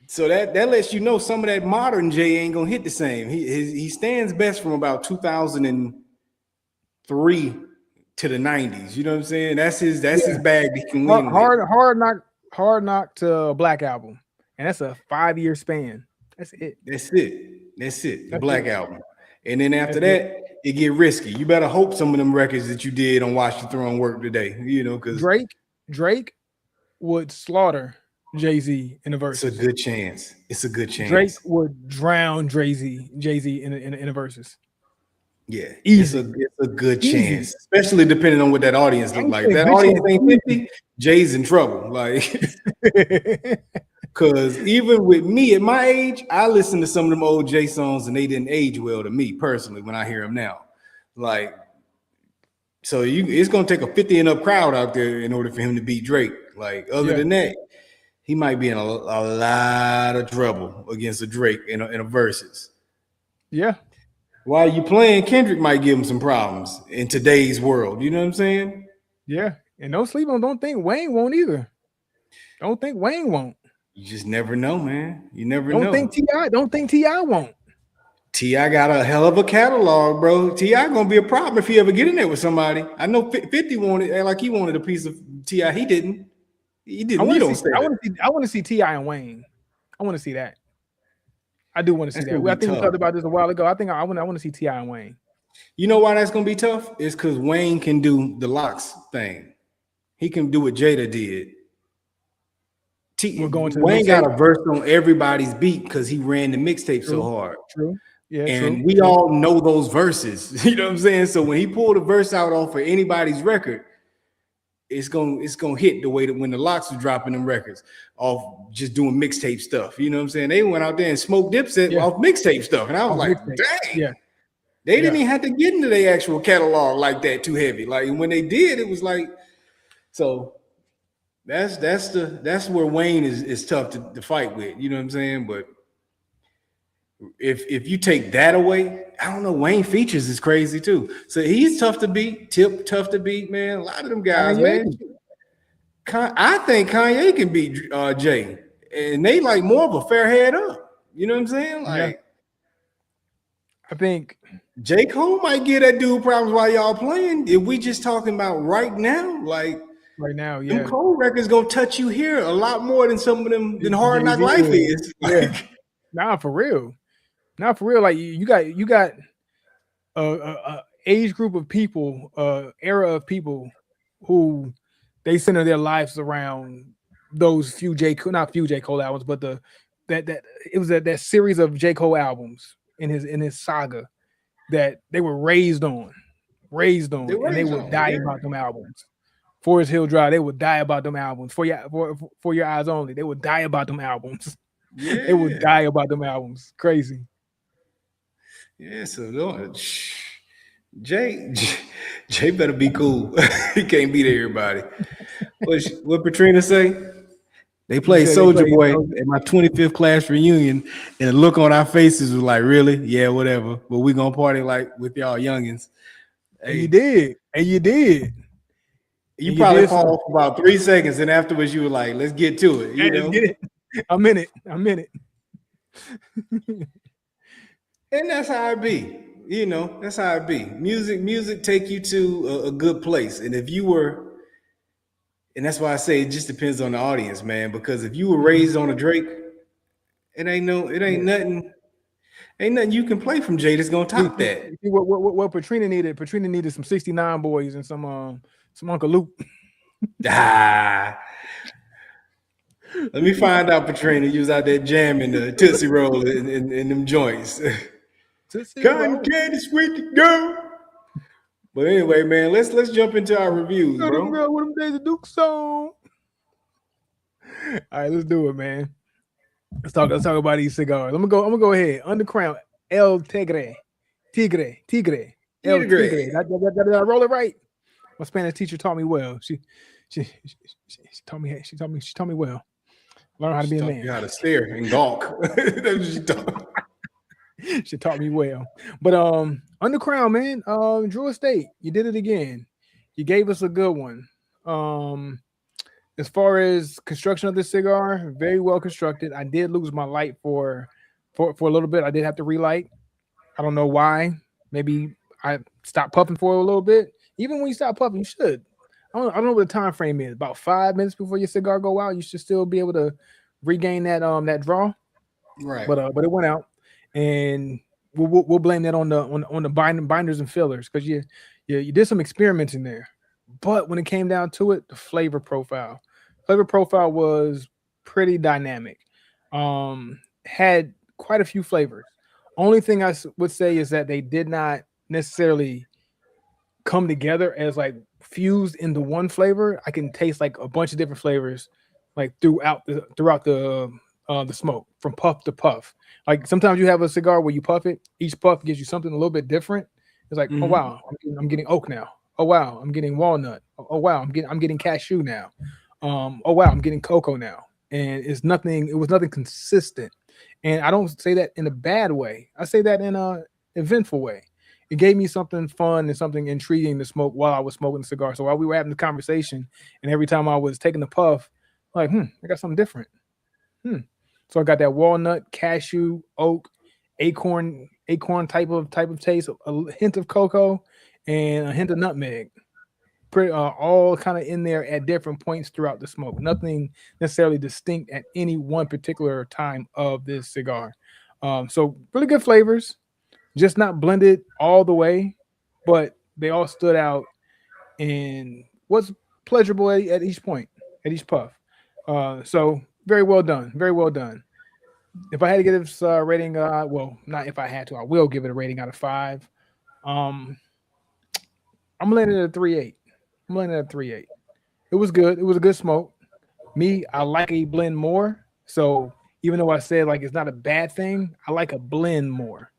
so that lets you know some of that modern Jay ain't gonna hit the same. He stands best from about 2003 to the 90s. You know what I'm saying? That's his bag. He can win. Hard Knock to Black Album, and that's a 5-year span. That's it. The Black Album. And then after that, it get risky. You better hope some of them records that you did on Watch the Throne work today. You know, because Drake would slaughter Jay-Z in a verse. It's a good chance. Drake would drown Jay-Z in a verses. Yeah, easy. It's a good chance, especially depending on what that audience look like. If that audience ain't 50, Jay's in trouble. Like, because even with me at my age, I listen to some of them old Jay songs and they didn't age well to me personally when I hear them now. Like, so it's gonna take a 50 and up crowd out there in order for him to beat Drake. Like, other than that, he might be in a lot of trouble against a Drake in a versus. Yeah. While you playing, Kendrick might give him some problems in today's world. You know what I'm saying? Yeah. And don't think Wayne won't either. Don't think Wayne won't. You just never know, man. You never know. Don't think T.I. won't. T.I. got a hell of a catalog, bro. T.I. gonna be a problem if he ever get in there with somebody. I know 50 wanted, like he wanted a piece of T.I. He didn't. I want to see T.I. and Wayne. I want to see that. I do want to see that. I think we talked about this a while ago. I think I want to see T.I. and Wayne. You know why that's gonna be tough? It's because Wayne can do the locks thing. He can do what Jada did. Wayne got a verse on everybody's beat because he ran the mixtape so hard. True. Yeah. And we all know those verses. You know what I'm saying? So when he pulled a verse out off of anybody's record, it's gonna hit the way that when the locks were dropping them records off just doing mixtape stuff. You know what I'm saying? They went out there and smoked Dipset off mixtape stuff. And I was like, dang. Yeah. They didn't even have to get into their actual catalog like that too heavy. Like when they did, it was like, so that's where Wayne is tough to fight with. You know what I'm saying? But if you take that away, I don't know. Wayne features is crazy too. So he's tough to beat. Tip tough to beat, man. A lot of them guys, man. I think Kanye can beat Jay, and they like more of a fair head up. You know what I'm saying? Like, I think J. Cole might give that dude problems while y'all playing. If we just talking about right now, like right now, them Cole records gonna touch you here a lot more than some of them than Hard Knock Life is. Like, nah, for real. Not for real. Like you got a age group of people, era of people who they center their lives around those not few J. Cole albums, but that series of J. Cole albums in his saga that they were raised on, and they would die about them albums. Forest Hill Drive, they would die about them albums. For your eyes only, they would die about them albums. Yeah. They would die about them albums. Crazy. Yeah, so Jay better be cool. He can't beat everybody. What Patrina say? They played Soldier Boy at my 25th class reunion, and the look on our faces was like, really? Yeah, whatever. But we gonna party like with y'all youngins. Hey. And you did. You probably paused for about 3 seconds, and afterwards you were like, let's get to it. You know? Get it. I'm in it. And that's how it be. You know, that's how it be. Music take you to a good place. And if you were, and that's why I say it just depends on the audience, man. Because if you were raised on a Drake, ain't nothing you can play from Jay that's gonna top that. What Patrina needed some 69 boys and some Uncle Luke. Let me find out, Patrina. You was out there jamming the Tootsie Roll in them joints. Cotton candy, sweet to go. But anyway, man, let's jump into our reviews, bro. What them days of Duke song. All right, let's do it, man. Let's talk about these cigars. I'm gonna go ahead. Undercrown El Tigre. El Tigre. Did I roll it right? My Spanish teacher taught me well. She taught me well. Learn how to be a man. You how to stare and gawk. That's what she taught. She taught me well. But Undercrown, man, Drew Estate, you did it again. You gave us a good one. As far as construction of this cigar, very well constructed. I did lose my light for a little bit. I did have to relight. I don't know why. Maybe I stopped puffing for a little bit. Even when you stop puffing, you should. I don't know what the time frame is. About 5 minutes before your cigar go out, you should still be able to regain that draw. Right. But it went out, and we'll blame that on the binders and fillers, because you did some experimenting there. But when it came down to it, the flavor profile was pretty dynamic. Had quite a few flavors. Only thing I would say is that they did not necessarily come together as like fused into one flavor. I can taste like a bunch of different flavors like throughout the smoke, from puff to puff. Like sometimes you have a cigar where you puff it, each puff gives you something a little bit different. It's like, oh wow, I'm getting oak now. Oh wow, I'm getting walnut. Oh wow, I'm getting cashew now. Oh wow, I'm getting cocoa now. And it was nothing consistent. And I don't say that in a bad way. I say that in a eventful way. It gave me something fun and something intriguing to smoke while I was smoking the cigar. So while we were having the conversation, and every time I was taking the puff, like, I got something different. So I got that walnut, cashew, oak, acorn type of taste, a hint of cocoa, and a hint of nutmeg. All kind of in there at different points throughout the smoke. Nothing necessarily distinct at any one particular time of this cigar. So really good flavors, just not blended all the way, but they all stood out and was pleasurable at each point, at each puff. So very well done. Very well done. If I had to give this rating, well, not if I had to, I will give it a rating out of 5. I'm landing at a 3.8. I'm landing at a 3.8. It was good. It was a good smoke. Me, I like a blend more. So even though I said like it's not a bad thing, I like a blend more.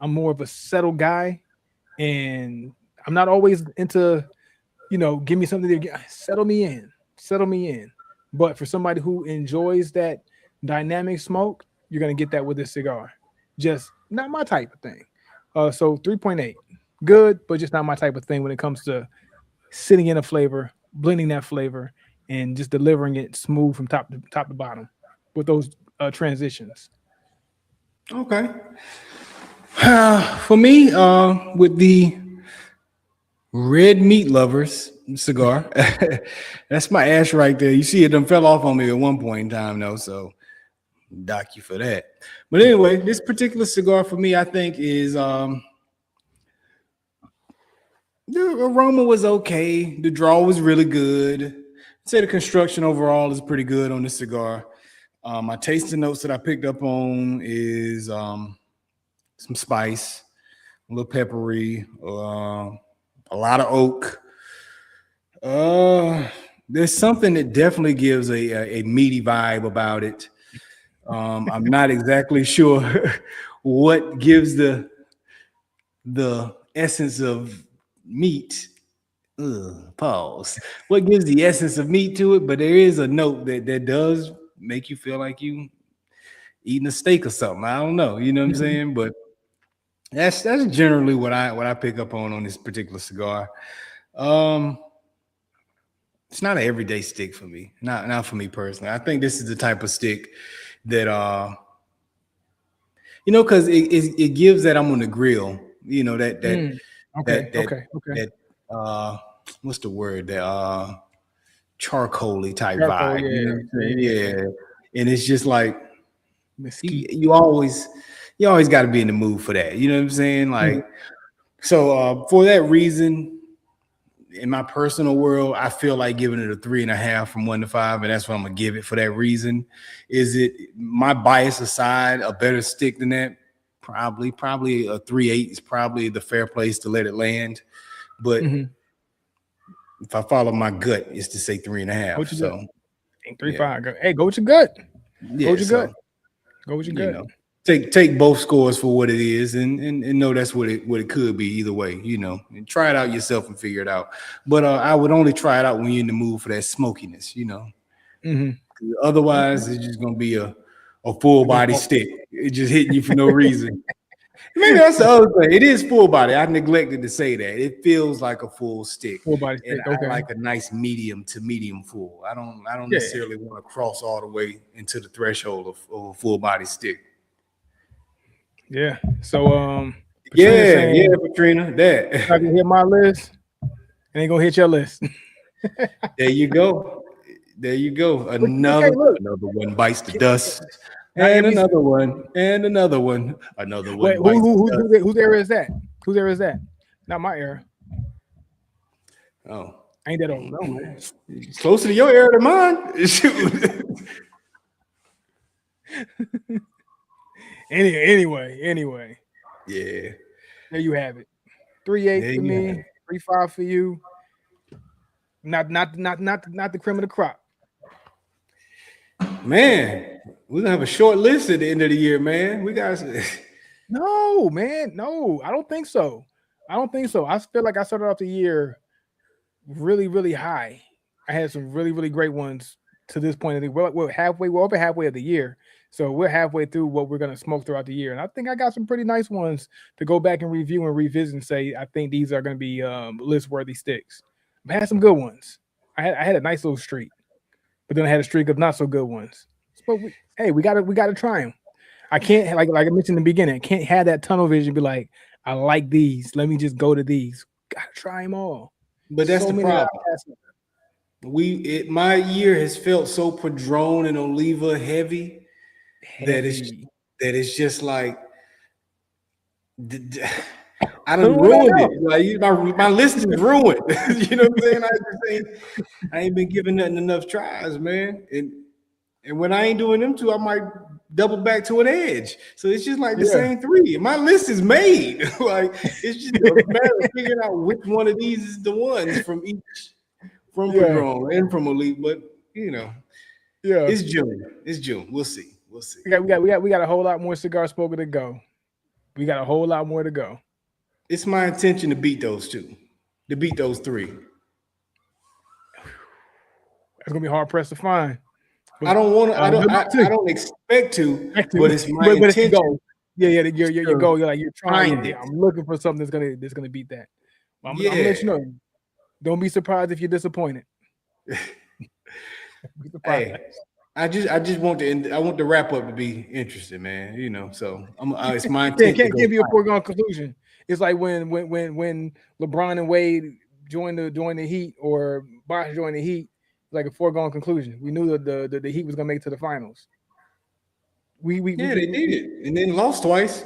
I'm more of a settled guy, and I'm not always into, give me something to settle me in. But for somebody who enjoys that dynamic smoke, you're gonna get that with this cigar. Just not my type of thing. So 3.8, good, but just not my type of thing when it comes to sitting in a flavor, blending that flavor, and just delivering it smooth from top to bottom with those transitions. Okay. For me, with the Red Meat Lovers cigar, that's my ash right there. You see it done fell off on me at one point in time, though, so dock you for that. But anyway, this particular cigar for me, I think, is the aroma was okay. The draw was really good. I'd say the construction overall is pretty good on this cigar. My tasting notes that I picked up on is some spice, a little peppery, a lot of oak. There's something that definitely gives a meaty vibe about it. I'm not exactly sure what gives the essence of meat Pause. What gives the essence of meat to it? But there is a note that does make you feel like you eating a steak or something. I don't know. You know what I'm saying? But that's generally what I pick up on this particular cigar. It's not an everyday stick for me. Not for me personally. I think this is the type of stick that because it gives that I'm on the grill. Okay. What's the word? That charcoaly type Charcoal, vibe. You know what I'm saying? yeah. Yeah. And it's just like Mesquite. you always got to be in the mood for that. You know what I'm saying? Like, so for that reason, in my personal world, I feel like giving it a 3.5 from 1 to 5, and that's what I'm gonna give it for that reason. Is it, my bias aside, a better stick than that? Probably a 3.8 is probably the fair place to let it land. But if I follow my gut, it's to say 3.5. So 3.5. Hey, go with your gut. Go with your gut. Go with your gut. Take both scores for what it is, and know that's what it could be either way, and try it out yourself and figure it out. But I would only try it out when you're in the mood for that smokiness, Otherwise, it's just gonna be a full body stick. It just hitting you for no reason. Maybe that's the other thing. It is full body. I neglected to say that. It feels like a full stick. Full body stick. Okay. I like a nice medium to medium full. I don't necessarily want to cross all the way into the threshold of a full body stick. Yeah. So Patrina, that I can hit my list, and ain't gonna hit your list. There you go. Another one bites the dust. And another one. Another one. Wait, whose era is that? Whose era is that? Not my era. Oh, I ain't that old. No, man. It's closer to your era than mine. Anyway. Yeah. There you have it. 3.8 for me, 3.5 for you. Not the cream of the crop. Man, we're gonna have a short list at the end of the year, man. We got No, man. No, I don't think so. I feel like I started off the year really, really high. I had some really, really great ones to this point. I think we're over halfway of the year. So we're halfway through what we're gonna smoke throughout the year. And I think I got some pretty nice ones to go back and review and revisit and say, I think these are gonna be list-worthy sticks. I had some good ones. I had a nice little streak, but then I had a streak of not so good ones. But we gotta try them. I can't, like I mentioned in the beginning, I can't have that tunnel vision. Be like, I like these. Let me just go to these. Gotta try them all. But that's the problem. My year has felt so Padron and Oliva heavy. That it's just like I done ruined it. Like my list is ruined. You know what I'm saying? I ain't been giving nothing enough tries, man. And when I ain't doing them two, I might double back to an edge. So it's just like the same three. My list is made. Like it's just a matter of figuring out which one of these is the ones from Padron and from Elite. But it's June. We'll see. We got a whole lot more cigar smoking to go. We got a whole lot more to go. It's my intention to beat those two, to beat those three. It's gonna be hard pressed to find. But I don't expect to, but it's my intention. Your goal. You're trying. I'm looking for something that's gonna beat that. I'm gonna let you know. Don't be surprised if you're disappointed. Hey. I just want the wrap up to be interesting, man. So it's my intent. Can't give you a foregone conclusion. It's like when LeBron and Wade joined the Heat or Bosh joined the Heat, like a foregone conclusion. We knew that the Heat was gonna make it to the finals. They did it, and then lost twice.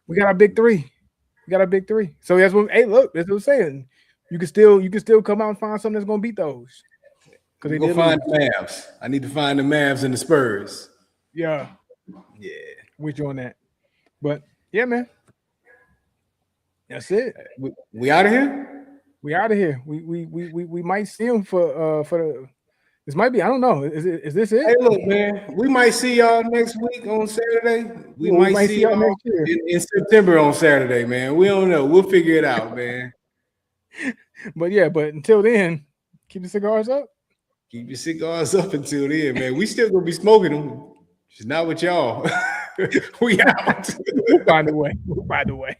We got our big three. So that's what. Hey, look, that's what I'm saying. You can still come out and find something that's gonna beat those. Because they go find the Mavs. I need to find the Mavs and the Spurs. Yeah. With you on that. But yeah, man. That's it. We out of here? We out of here. We might see them for the. This might be. I don't know. Is this it? Hey, look, man. We might see y'all next week on Saturday. We might see y'all next year in September on Saturday, man. We don't know. We'll figure it out, man. But yeah, but until then, keep the cigars up. Keep your cigars up until then, man. We still gonna be smoking them. Just not with y'all. We out. We'll find a way. We'll find a way.